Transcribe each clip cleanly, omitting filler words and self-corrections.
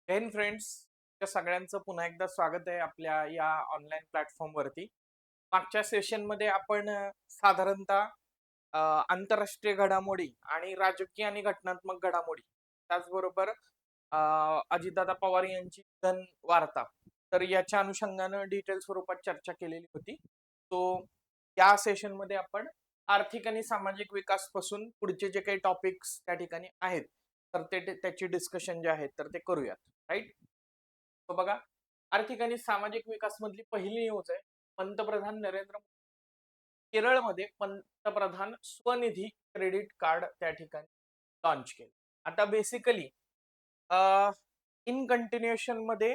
Friends, सगळ्यांचं पुन्हा एकदा स्वागत आहे आपल्या या ऑनलाईन प्लॅटफॉर्म वरती. मागच्या सेशन मध्ये आपण साधारणतः आंतरराष्ट्रीय घडामोडी आणि राजकीय आणि घटनात्मक घडामोडी, त्याचबरोबर अजितदादा पवार यांची निधन वार्ता, तर याच्या अनुषंगानं डिटेल स्वरूपात चर्चा केलेली होती. तो या सेशन मध्ये आपण आर्थिक आणि सामाजिक विकास पासून पुढचे जे काही टॉपिक्स त्या ठिकाणी आहेत, तर त्याची डिस्कशन जे आहेत तर ते करूयात. राईट. तो बघा, आर्थिक आणि सामाजिक विकास मधली पहिली न्यूज आहे. पंतप्रधान नरेंद्र मोदी केरळमध्ये पंतप्रधान स्वनिधी क्रेडिट कार्ड त्या ठिकाणी लॉन्च केलं. आता बेसिकली इन कंटिन्युएशन मध्ये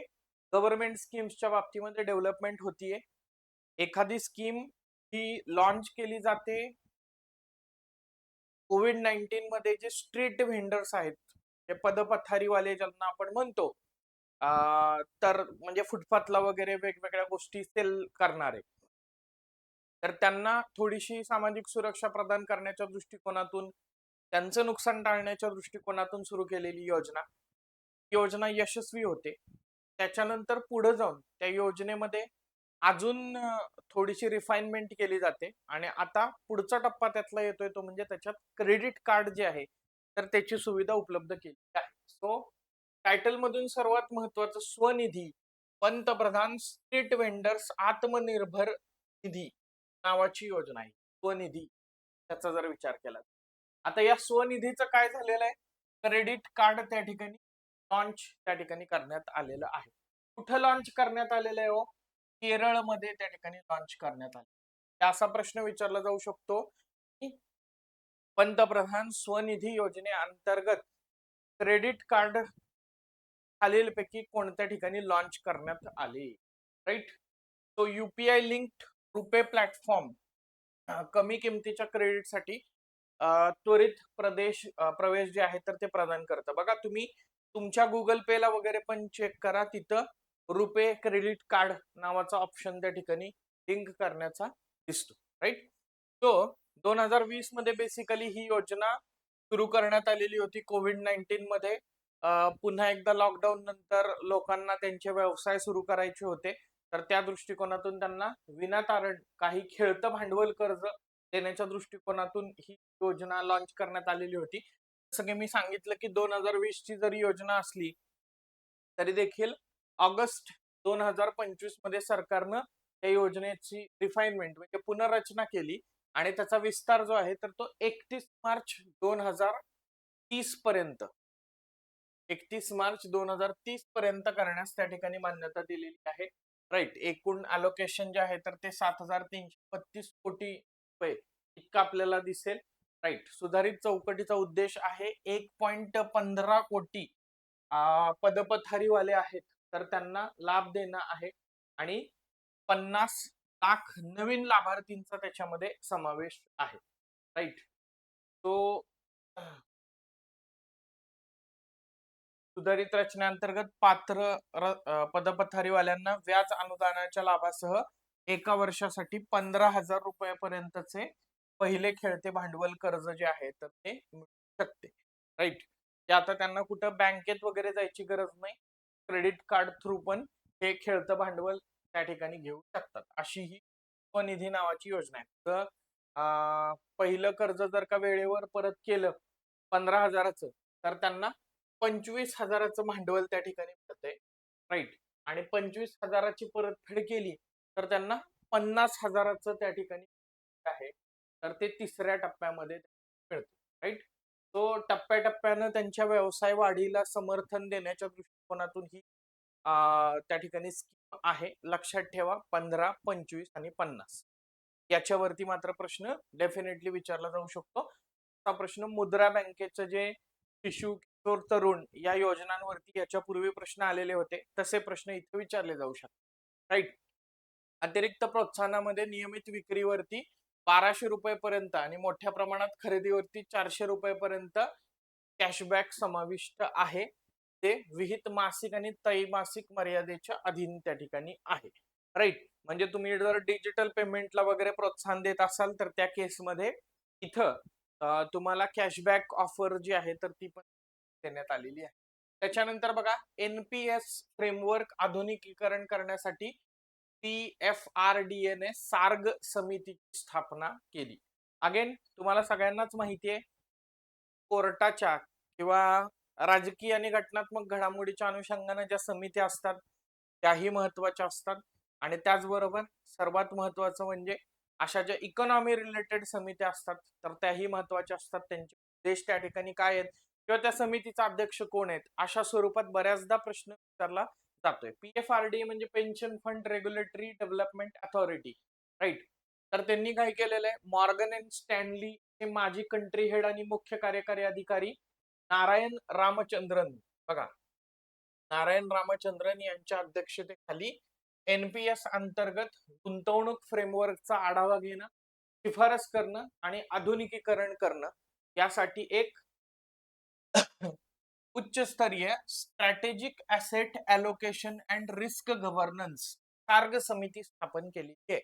गव्हर्नमेंट स्कीम्सच्या बाबतीमध्ये डेव्हलपमेंट होतीये. एखादी स्कीम ही लॉन्च केली जाते. कोविड-19 मध्ये जे स्ट्रीट व्हेंडर्स आहेत, ते पदपथारीवाले ज्यांना आपण म्हणतो, तर म्हणजे फुटपाथला वगैरे वेगवेगळ्या गोष्टी सेल करणारे, तर त्यांना थोडीशी सामाजिक सुरक्षा प्रदान करण्याच्या दृष्टिकोनातून, त्यांचं नुकसान टाळण्याच्या दृष्टिकोनातून सुरू केलेली योजना यशस्वी होते. त्याच्यानंतर पुढे जाऊन त्या योजनेमध्ये अजून थोडीशी रिफाइनमेंट केली जाते आणि आता पुढचा टप्पा त्यातला येतोय, तो म्हणजे त्याच्यात क्रेडिट कार्ड जे आहे तर त्याची सुविधा उपलब्ध केली आहे. सो टायटल मधून सर्वात महत्वाचं स्वनिधी, पंतप्रधान स्ट्रीट वेंडर्स आत्मनिर्भर निधी नावाची योजना आहे. स्वनिधी, त्याचा जर विचार केला, आता या स्वनिधीचं काय झालेलं आहे, क्रेडिट कार्ड त्या ठिकाणी लॉन्च त्या ठिकाणी करण्यात आलेलं आहे. कुठं लॉन्च करण्यात आलेलं आहे हो? केरळमध्ये त्या ठिकाणी लॉन्च करण्यात आले. असा प्रश्न विचारला जाऊ शकतो की पंतप्रधान स्वनिधी योजनेअंतर्गत क्रेडिट कार्ड खालीलपैकी कोणत्या ठिकाणी लॉन्च करण्यात आले? राईट. तो युपीआय लिंक्ड रुपे प्लॅटफॉर्म कमी किमतीच्या क्रेडिटसाठी त्वरित प्रवेश जे आहे तर ते प्रदान करतं. बघा, तुम्ही तुमच्या गुगल पे ला वगैरे पण चेक करा, तिथं रुपे क्रेडिट कार्ड नावाचा ऑप्शन त्या ठिकाणी लिंक करण्याचा दिसतो. राईट. तो 2020 मध्ये बेसिकली ही योजना सुरू करण्यात आलेली होती. कोविड-19 मध्ये पुन्हा एकदा लॉकडाऊन नंतर लोकांना त्यांचे व्यवसाय सुरू करायचे होते, तर त्या दृष्टिकोनातून त्यांना विनातारण काही खेळतं भांडवल कर्ज देण्याच्या दृष्टिकोनातून ही योजना लॉन्च करण्यात आलेली होती. जसं की मी सांगितलं की 2020 ची जरी योजना असली तरी देखील ऑगस्ट 2025 मध्ये सरकारनं त्या योजनेची रिफाइनमेंट म्हणजे पुनर्रचना केली आणि त्याचा विस्तार जो आहे तर तो 31 मार्च 2030 पर्यंत 31 मार्च 2030 पर्यंत करण्यास त्या ठिकाणी मान्यता दिलेली आहे. राईट. एकूण अलोकेशन जे आहे तर ते 7,332 कोटी रुपये इतकं आपल्याला दिसेल. राईट. सुधारित चौकटीचा उद्देश आहे 1.15 कोटी पदपथारीवाले आहेत तर त्यांना लाभ देणं आहे आणि 50 लाख नवीन लाभार्थींचा त्याच्यामध्ये समावेश आहे. राईट. तो सुधारित रचनेअंतर्गत पात्र पदपथारीवाल्यांना व्याज अनुदानाच्या लाभासह एका वर्षासाठी 15,000 रुपयापर्यंतचे पहिले खेळते भांडवल कर्ज जे आहे तर ते मिळू शकते. राईट. ते आता त्यांना कुठं बँकेत वगैरे जायची गरज नाही, क्रेडिट कार्ड थ्रू पण हे खेळतं भांडवल त्या ठिकाणी घेऊ शकतात. अशी ही स्वनिधी नावाची योजना आहे. तर पहिलं कर्ज जर का वेळेवर परत केलं 15,000चं, तर त्यांना 25,000चं भांडवल त्या ठिकाणी मिळतंय. राईट. आणि 25,000ची परतफेड केली तर त्यांना 50,000चं त्या ठिकाणी आहे, तर ते तिसऱ्या टप्प्यामध्ये मिळतं. राईट. तो टप्प्याटप्प्यानं त्यांच्या व्यवसाय वाढीला समर्थन देण्याच्या दृष्टिकोनातून ही त्या ठिकाणी स्कीम आहे. लक्षात ठेवा, 15, 25 आणि 50 याच्यावरती मात्र प्रश्न डेफिनेटली विचारला जाऊ शकतो. हा प्रश्न मुद्रा बँकेचं जे शिशु किशोर तरुण या योजनांवरती याच्यापूर्वी प्रश्न आलेले होते, तसे प्रश्न इथे विचारले जाऊ शकतात. राईट. अतिरिक्त प्रोत्साहनामध्ये नियमित विक्रीवरती 1200 रुपयेपर्यंत आणि मोठ्या प्रमाणात खरेदीवरती 400 रुपयेपर्यंत कॅशबॅक समाविष्ट आहे. ते विहित मासिक आणि त्रैमासिक मर्यादेच्या अधीन त्या ठिकाणी आहे. राईट. म्हणजे तुम्ही जर डिजिटल पेमेंटला वगैरे प्रोत्साहन देत असाल तर त्या केसमध्ये इथं तुम्हाला कॅशबॅक ऑफर जी आहे तर ती पण देण्यात आलेली आहे. त्याच्यानंतर बघा NPS फ्रेमवर्क आधुनिकीकरण करण्यासाठी PFRDA ने सार्ग समितीची स्थापना केली. अगेन तुम्हाला सगळ्यांनाच माहिती आहे, कोर्टाच्या किंवा राजकीय आणि घटनात्मक घडामोडीच्या अनुषंगाने ज्या समित्या असतात त्याही महत्वाच्या असतात. आणि त्याचबरोबर सर्वात महत्वाचं म्हणजे अशा ज्या इकॉनॉमी रिलेटेड समित्या असतात तर त्याही महत्वाच्या असतात. त्यांचे उद्देश त्या ठिकाणी काय आहेत किंवा त्या समितीचा अध्यक्ष कोण आहेत अशा स्वरूपात बऱ्याचदा प्रश्न विचारला जातोय. PFRDA म्हणजे pension fund regulatory development authority, right. तर त्यांनी काय केलेलं आहे, मॉर्गन अँड स्टॅनली हे माजी कंट्री हेड आणि मुख्य कार्यकारी अधिकारी नारायण रामचंद्रन, बघा नारायण रामचंद्रन यांच्या अध्यक्षतेखाली NPS अंतर्गत गुंतवणूक फ्रेमवर्कचा आढावा घेणं, शिफारस करणं आणि आधुनिकीकरण करणं यासाठी एक उच्चस्तरीय strategic asset allocation and risk governance सार्ग समिती स्थापन केली आहे.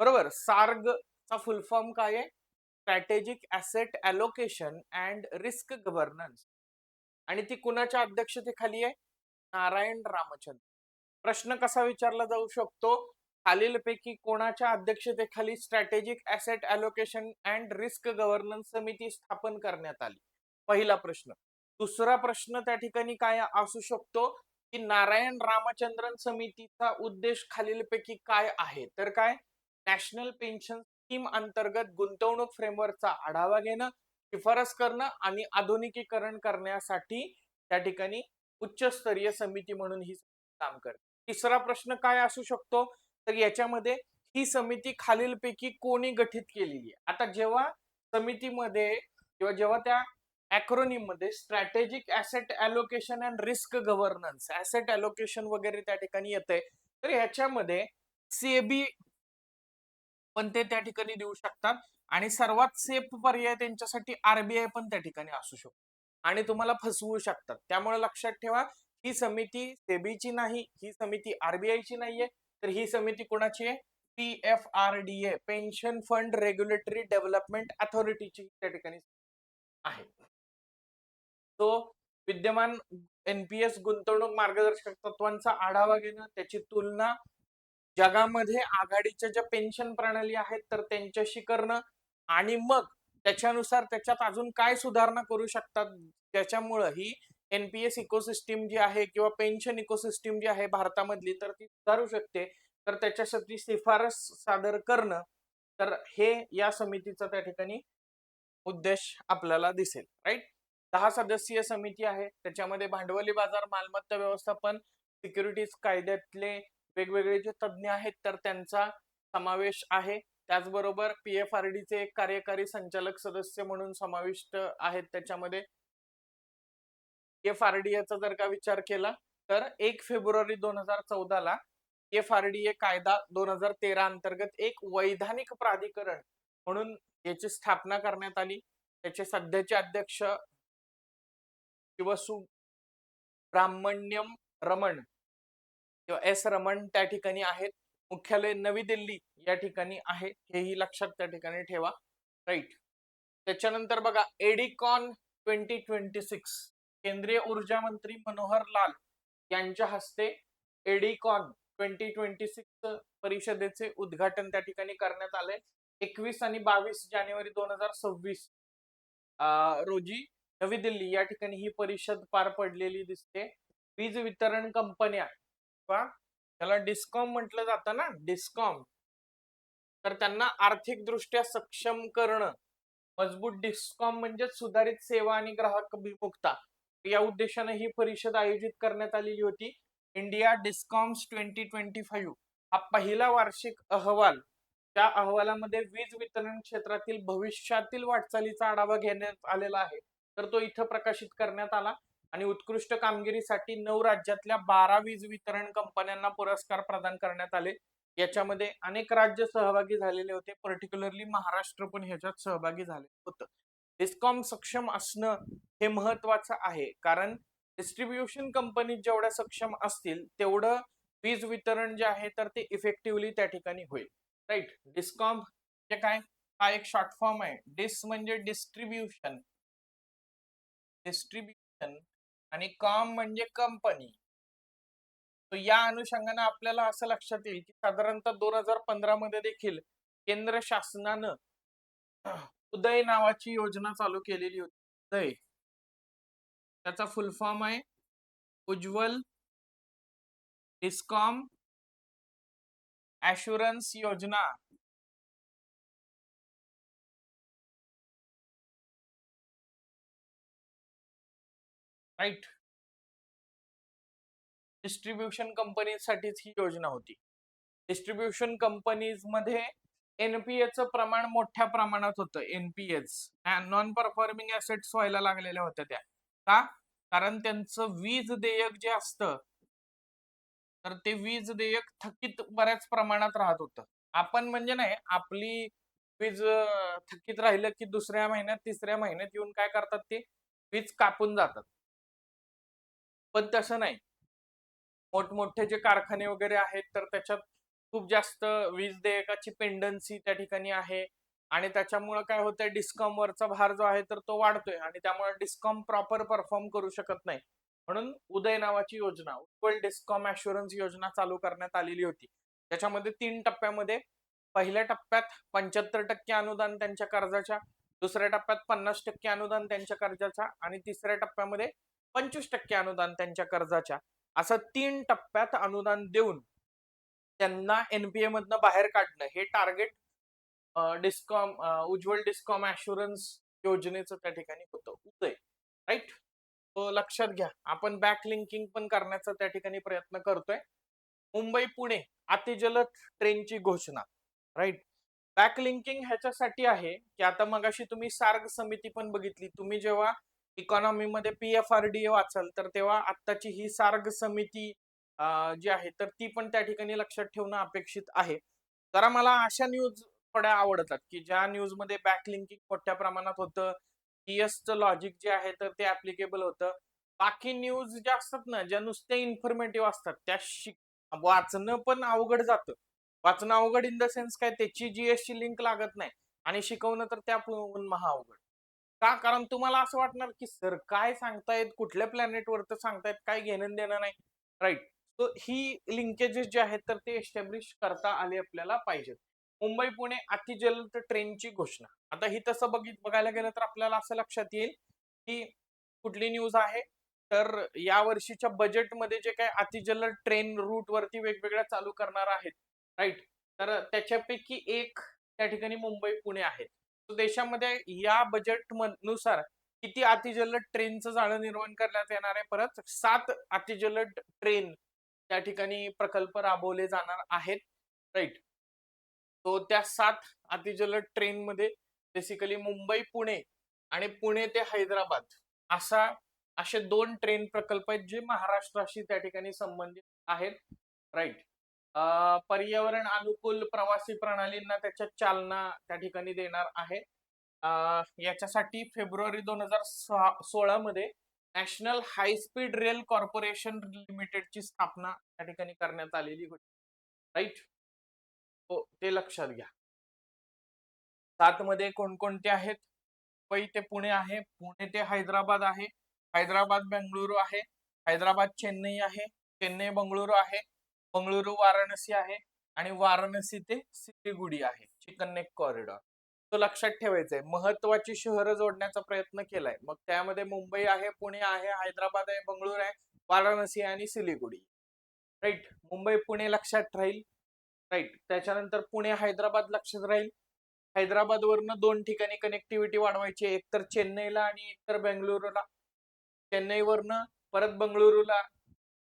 बरोबर, सार्ग चा फुल फॉर्म काय आहे, strategic asset allocation and risk governance. आणि ती कुणाच्या अध्यक्षतेखाली आहे, नारायण रामचंद्र. प्रश्न कसा विचारला जाऊ शकतो, खालीलपैकी कोणाच्या अध्यक्षतेखाली strategic asset allocation and risk governance समिती स्थापन करण्यात आली, पहिला प्रश्न. दुसरा प्रश्न त्या ठिकाणी काय असू शकतो की नारायण रामचंद्रन समितीचा उद्देश खालीलपैकी काय आहे, तर काय नॅशनल पेन्शन स्कीम अंतर्गत गुंतवणूक फ्रेमवर्कचा आढावा घेणं, शिफारस करणं आणि आधुनिकीकरण करण्यासाठी त्या ठिकाणी उच्चस्तरीय समिती म्हणून ही काम करते. तिसरा प्रश्न काय असू शकतो, तर याच्यामध्ये ही समिती खालीलपैकी कोणी गठीत केलेली आहे. आता जेव्हा समितीमध्ये किंवा जेव्हा त्या ऍक्रोनिम मध्ये strategic asset allocation and risk governance, asset allocation वगैरे त्या ठिकाणी येते, तर ह्याच्यामध्ये सेबी पण ते त्या ठिकाणी देऊ शकतात आणि सर्वात सेफ पर्याय त्यांच्यासाठी RBI पण त्या ठिकाणी असू शकतो आणि तुम्हाला फसवू शकतात. त्यामुळे लक्षात ठेवा, ही समिती सेबीची नाही, ही समिती RBI ची नाहीये, तर ही समिती कोणाची आहे, PFRDA pension fund regulatory development अथॉरिटीची त्या ठिकाणी आहे. तो विद्यमान NPS गुंतवणूक मार्गदर्शक तत्वांचा आढावा घेणं, त्याची तुलना जगामध्ये आघाडीच्या ज्या पेन्शन प्रणाली आहेत तर त्यांच्याशी करणं आणि मग त्याच्यानुसार त्याच्यात अजून काय सुधारणा करू शकतात त्याच्यामुळे ही NPS इकोसिस्टीम जी आहे किंवा पेन्शन इकोसिस्टीम जी आहे भारतामधली तर ती सुधारू शकते, तर त्याच्यासाठी शिफारस सादर करणं, तर हे या समितीचा त्या ठिकाणी उद्देश आपल्याला दिसेल, राईट. 10 सदस्यीय समिती आहे, त्याच्यामध्ये भांडवली बाजार, मालमत्ता व्यवस्थापन, सिक्युरिटीज कायद्यातले वेगवेगळे जे तज्ज्ञ आहेत तर त्यांचा समावेश आहे. त्याचबरोबर PFRD चे एक कार्यकारी संचालक सदस्य म्हणून समाविष्ट आहेत. त्याच्यामध्ये PFRDA चा जर का विचार केला तर 1 फेब्रुवारी 2014 ला PFRDA कायदा 2013 अंतर्गत एक वैधानिक प्राधिकरण म्हणून याची स्थापना करण्यात आली. त्याचे सध्याचे अध्यक्ष शिवसु ब्राह्मण्यम रमण किंवा S रमण त्या ठिकाणी आहेत. मुख्यालय नवी दिल्ली या ठिकाणी आहे, हेही लक्षात त्या ठिकाणी ठेवा, राईट. त्याच्यानंतर बघा एडिकॉन 2026 केंद्रीय ऊर्जा मंत्री मनोहर लाल यांच्या हस्ते एडिकॉन 2026 परिषदेचे उद्घाटन त्या ठिकाणी करण्यात आले. 21 आणि 22 जानेवारी 2026 रोजी नवी दिल्ली या ठिकाणी ही परिषद पार पडलेली दिसते. वीज वितरण कंपन्या, त्याला डिस्कॉम म्हटलं जातं ना, डिस्कॉम, तर त्यांना आर्थिक दृष्ट्या सक्षम करणं, मजबूत डिस्कॉम म्हणजे सुधारित सेवा आणि ग्राहक अभिमुखता, या उद्देशाने ही परिषद आयोजित करण्यात आलेली होती. इंडिया डिस्कॉम्स 2025 हा पहिला वार्षिक अहवाल, त्या अहवालामध्ये वीज वितरण क्षेत्रातील भविष्यातील वाटचालीचा आढावा घेण्यात आलेला आहे, तर तो इथं प्रकाशित करण्यात आला आणि उत्कृष्ट कामगिरीसाठी 9 राज्यातल्या 12 वीज वितरण कंपन्यांना पुरस्कार प्रदान करण्यात आले. याच्यामध्ये अनेक राज्य सहभागी झालेले होते, पर्टिक्युलरली महाराष्ट्र पण ह्याच्यात सहभागी झाले होतं. डिस्कॉम सक्षम असणं हे महत्वाचं आहे, कारण डिस्ट्रीब्युशन कंपनी जेवढ्या सक्षम असतील तेवढं वीज वितरण जे आहे तर ते इफेक्टिव्हली त्या ठिकाणी होईल, राईट. डिस्कॉम म्हणजे काय, हा एक शॉर्ट फॉर्म आहे. डिस म्हणजे डिस्ट्रीब्युशन, डिस्ट्रीब्युशन आणि कॉम म्हणजे कंपनी. तर या अनुषंगाने आपल्याला असं लक्षात येईल की साधारणतः 2015 मध्ये देखील केंद्र शासनानं उदय नावाची योजना चालू केलेली होती. उदय, त्याचा फुल फॉर्म आहे उज्ज्वल डिस्कॉम ऍश्युरन्स योजना. राईट. डिस्ट्रीब्युशन कंपनीसाठीच ही योजना होती. डिस्ट्रीब्युशन कंपनीज मध्ये एनपीएचं प्रमाण मोठ्या प्रमाणात होतं. एनपीएच नॉन परफॉर्मिंग ऍसेट्स व्हायला लागलेल्या होत्या त्या. का? कारण त्यांचं वीज देयक जे असतं तर ते वीज देयक थकीत बऱ्याच प्रमाणात राहत होतं. आपण म्हणजे नाही, आपली वीज थकीत राहिलं की दुसऱ्या महिन्यात तिसऱ्या महिन्यात येऊन काय करतात, ते वीज कापून जातात. पण तसं नाही. मोठमोठे जे कारखाने वगैरे आहेत तर त्याच्यात खूप जास्त वीज देयकाची पेंडन्सी त्या ठिकाणी आहे आणि त्याच्यामुळे काय होतंय, डिस्कॉम वरचा भार जो आहे तर तो वाढतोय आणि त्यामुळे डिस्कॉम प्रॉपर परफॉर्म करू शकत नाही. म्हणून उदय नावाची योजना, उज्ज्वल डिस्कॉम ऍश्युरन्स योजना चालू करण्यात आलेली होती. त्याच्यामध्ये 3 टप्प्यामध्ये, पहिल्या टप्प्यात 75% अनुदान त्यांच्या कर्जाच्या, दुसऱ्या टप्प्यात 50% अनुदान त्यांच्या कर्जाच्या आणि तिसऱ्या टप्प्यामध्ये 25% अनुदान त्यांच्या कर्जाच्या, असं 3 टप्प्यात अनुदान देऊन त्यांना एनपीए मधनं बाहेर काढणं हे टार्गेट डिस्कॉम उज्ज्वल डिस्कॉम ऍश्युरन्स योजनेचं त्या ठिकाणी होतं. उदय, राईट. तो लक्षात घ्या. आपण बॅक लिंकिंग पण करण्याचा त्या ठिकाणी प्रयत्न करतोय. मुंबई पुणे अतिजलद ट्रेनची घोषणा. राईट. बॅक लिंकिंग ह्याच्यासाठी आहे की आता मगाशी तुम्ही सार्ग समिती पण बघितली. तुम्ही जेव्हा इकॉनॉमी मध्ये पीएफआरडीए वाचाल तर तेव्हा आत्ताची ही सार्ग समिती जी आहे तर ती पण त्या ठिकाणी लक्षात ठेवणं अपेक्षित आहे. जरा मला अशा न्यूज थोड्या आवडतात की ज्या न्यूज मध्ये बॅक लिंकिंग मोठ्या प्रमाणात होतं, टीएसचं लॉजिक जे आहे तर ते ऍप्लिकेबल होतं. बाकी न्यूज ज्या असतात ना, ज्या नुसत्या इन्फॉर्मेटिव्ह असतात त्या वाचणं पण अवघड जातं. वाचणं अवघड इन द सेन्स काय, त्याची जीएसची लिंक लागत नाही आणि शिकवणं तर त्या महा अवघड. का? कारण तुम्हाला असं वाटणार की सर काय सांगतायत, कुठल्या प्लॅनेटवर तर सांगतायत, काय घेणं देणं नाही. राईट. सो ही लिंकेजेस जे आहेत तर ते एस्टॅब्लिश करता आले आपल्याला पाहिजेत. मुंबई पुणे अतिजलद ट्रेनची घोषणा. आता ही तसं बघायला गेलं तर आपल्याला असं लक्षात येईल की कुठली न्यूज आहे तर या वर्षीच्या बजेटमध्ये जे काय अतिजलद ट्रेन रूट वरती वेगवेगळ्या चालू करणार आहेत, राईट, तर त्याच्यापैकी एक त्या ठिकाणी मुंबई पुणे आहे. देशामध्ये या बजेट नुसार किती अतिजलद ट्रेनचं जाळं निर्माण करण्यात येणार आहे, परत 7 अतिजलद ट्रेन त्या ठिकाणी प्रकल्प राबवले जाणार आहेत. राईट. तो त्या 7 अतिजलद ट्रेन मध्ये बेसिकली मुंबई पुणे आणि पुणे ते हैदराबाद असे 2 ट्रेन प्रकल्प आहेत जे महाराष्ट्राशी त्या ठिकाणी संबंधित आहेत. राईट. पर्यावरण अनुकूल प्रवासी प्रणालींना त्याच्यात चालना त्या ठिकाणी देणार आहे. याच्यासाठी फेब्रुवारी 2016 मध्ये national high speed rail corporation लिमिटेडची स्थापना त्या ठिकाणी करण्यात आलेली होती. राईट. हो, ते लक्षात घ्या. 7 मध्ये कोणकोणते आहेत? मुंबई ते पुणे आहे, पुणे ते हैदराबाद आहे, हैदराबाद बेंगळुरू आहे, हैदराबाद चेन्नई आहे, चेन्नई बंगळुरू आहे, बंगळुरू वाराणसी आहे आणि वाराणसी ते सिलिगुडी आहे. Chicken neck corridor. तो लक्षात ठेवायचा आहे. महत्वाची शहरं जोडण्याचा प्रयत्न केलाय. मग त्यामध्ये मुंबई आहे, पुणे आहे, हैदराबाद आहे, बंगळुरू आहे, वाराणसी आणि सिलिगुडी. राईट. मुंबई पुणे लक्षात राहील. राईट. त्याच्यानंतर पुणे हैदराबाद लक्षात राहील. हैदराबाद वरनं 2 ठिकाणी कनेक्टिव्हिटी वाढवायची, एक तर चेन्नईला आणि एक तर बेंगळुरूला. चेन्नईवरनं परत बंगळुरूला,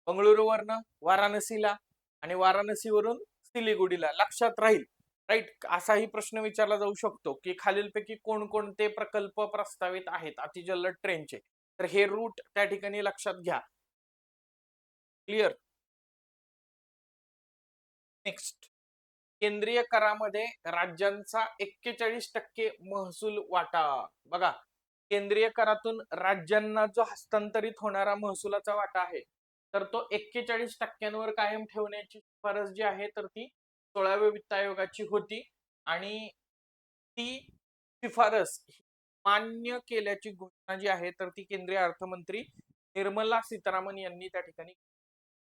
बंगळुरूवरनं वाराणसीला आणि वाराणसीवरून सिलिगुडीला. लक्षात राहील. राईट. असाही प्रश्न विचारला जाऊ शकतो की खालीलपैकी कोणकोणते प्रकल्प प्रस्तावित आहेत अतिजलद ट्रेनचे, तर हे रूट त्या ठिकाणी लक्षात घ्या. क्लिअर. नेक्स्ट. केंद्रीय करामध्ये राज्यांचा 41% महसूल वाटा. बघा, केंद्रीय करातून राज्यांना जो हस्तांतरित होणारा महसुलाचा वाटा आहे तर तो 41% कायम ठेवण्याची शिफारस जी आहे तर ती 16व्या वित्त आयोगाची होती आणि ती शिफारस मान्य केल्याची घोषणा जी आहे तर ती केंद्रीय अर्थमंत्री निर्मला सीतारामन यांनी त्या ठिकाणी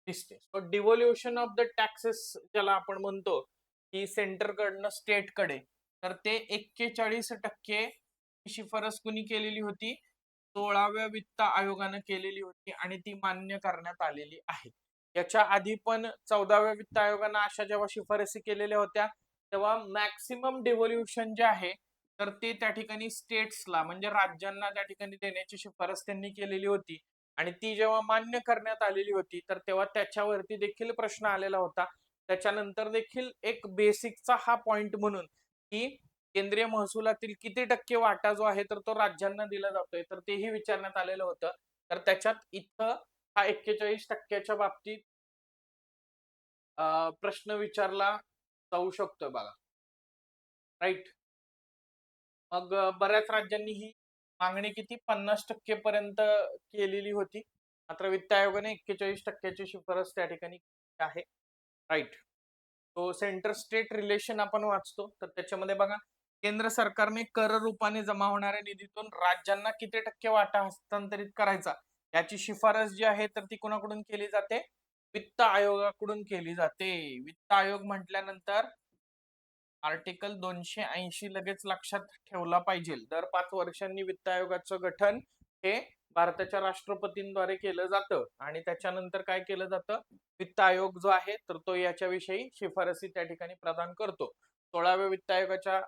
दिसते. सो डिव्होल्युशन ऑफ द टॅक्सेस ज्याला आपण म्हणतो की सेंटरकडनं स्टेटकडे, तर ते 41% शिफारस कुणी केलेली होती? 16व्या वित्त आयोगानं केलेली होती आणि ती मान्य करण्यात आलेली आहे. याच्या आधी पण 14व्या वित्त आयोगानं अशा जेव्हा शिफारसी केलेल्या होत्या तेव्हा मॅक्सिमम डिव्होल्युशन जे आहे तर ते त्या ठिकाणी स्टेट्सला म्हणजे राज्यांना त्या ठिकाणी देण्याची शिफारस त्यांनी केलेली होती. आणि ती जेव्हा मान्य करण्यात आलेली होती तर तेव्हा त्याच्यावरती देखील प्रश्न आलेला होता. त्याच्यानंतर देखील एक बेसिकचा हा पॉइंट म्हणून की केंद्रीय महसुलातील किती टक्के वाटा जो आहे तर तो राज्यांना दिला जातोय तर तेही विचारण्यात आलेलं होतं. तर त्याच्यात इथं हा 41% बाबतीत प्रश्न विचारला जाऊ शकतोय बघा. राईट. मग बऱ्याच राज्यांनी ही मागणी किती 50% पर्यंत केलेली होती. मात्र वित्त आयोगाने 41%ची शिफारस त्या ठिकाणी आहे. राईट. तो सेंटर स्टेट रिलेशन आपण वाचतो तर त्याच्यामध्ये बघा केंद्र सरकारने कर रूपाने जमा होणाऱ्या निधीतून राज्यांना किती टक्के वाटा हस्तांतरित करायचा याची शिफारस जी आहे तर ती कोणाकडून केली जाते? वित्त आयोगाकडून केली जाते. वित्त आयोग म्हटल्यानंतर आर्टिकल 280 लगेच लक्षात ठेवला पाहिजे. दर 5 वर्षांनी वित्त आयोगाचं गठन हे भारताच्या राष्ट्रपतींद्वारे केलं जातं आणि त्याच्यानंतर काय केलं जातं? वित्त आयोग जो आहे तर तो याच्याविषयी शिफारसी त्या ठिकाणी प्रदान करतो. 16व्या वित्त आयोगाच्या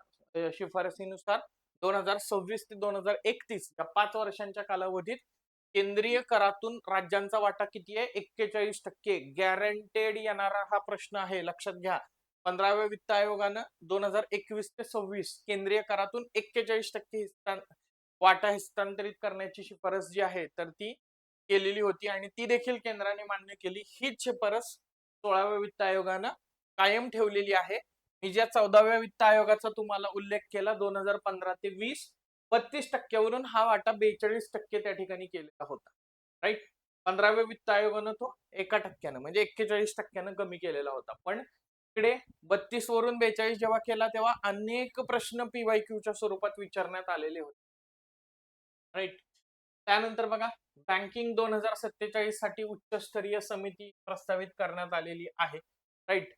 शिफारसीनुसार 2026 ते 2031 या 5 वर्षांच्या कालावधीत केंद्रीय करातून राज्यांचा वाटा किती आहे? 41%. गॅरंटेड येणारा हा प्रश्न आहे, लक्षात घ्या. 15व्या वित्त आयोगानं 2021 ते 26 केंद्रीय करातून 41% वाटा हस्तांतरित करण्याची शिफारस जी आहे तर ती केलेली होती आणि ती देखील केंद्राने मान्य केली. हीच शिफारस 16व्या वित्त आयोगानं कायम ठेवलेली आहे. मी ज्या 14व्या वित्त आयोगाचा तुम्हाला उल्लेख केला 2015 ते 20 32% वरून हा वाटा 42% त्या ठिकाणी केलेला होता. राईट. 15व्या वित्त आयोगानं तो 1% म्हणजे 41% कमी केलेला होता. पण इकडे 32 वरून 42 जेव्हा केला तेव्हा अनेक प्रश्न पीवायक्यूच्या स्वरूपात विचारण्यात आलेले होते. राईट. त्यानंतर बघा बँकिंग 2047 साठी उच्चस्तरीय समिती प्रस्तावित करण्यात आलेली आहे. राईट.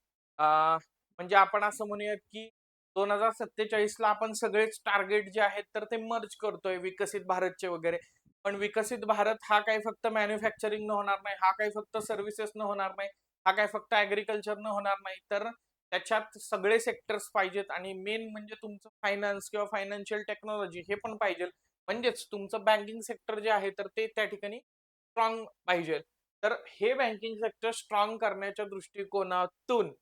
म्हणजे आपण असं म्हणूयात की 2047 ला आपण सगळेच टार्गेट जे आहेत तर ते मर्ज करतोय विकसित भारतचे वगैरे. पण विकसित भारत हा काही फक्त मॅन्युफॅक्चरिंग न होणार नाही, हा काही फक्त सर्व्हिसेस न होणार नाही, हा काही फक्त ऍग्रिकल्चर न होणार नाही, तर त्याच्यात सगळे सेक्टर्स पाहिजेत आणि मेन म्हणजे तुमचं फायनान्स किंवा फायनान्शियल टेक्नॉलॉजी हे पण पाहिजे. म्हणजेच तुमचं बँकिंग सेक्टर जे आहे तर ते त्या ठिकाणी स्ट्रॉंग पाहिजे. तर हे बँकिंग सेक्टर स्ट्रॉंग करण्याच्या दृष्टिकोनातून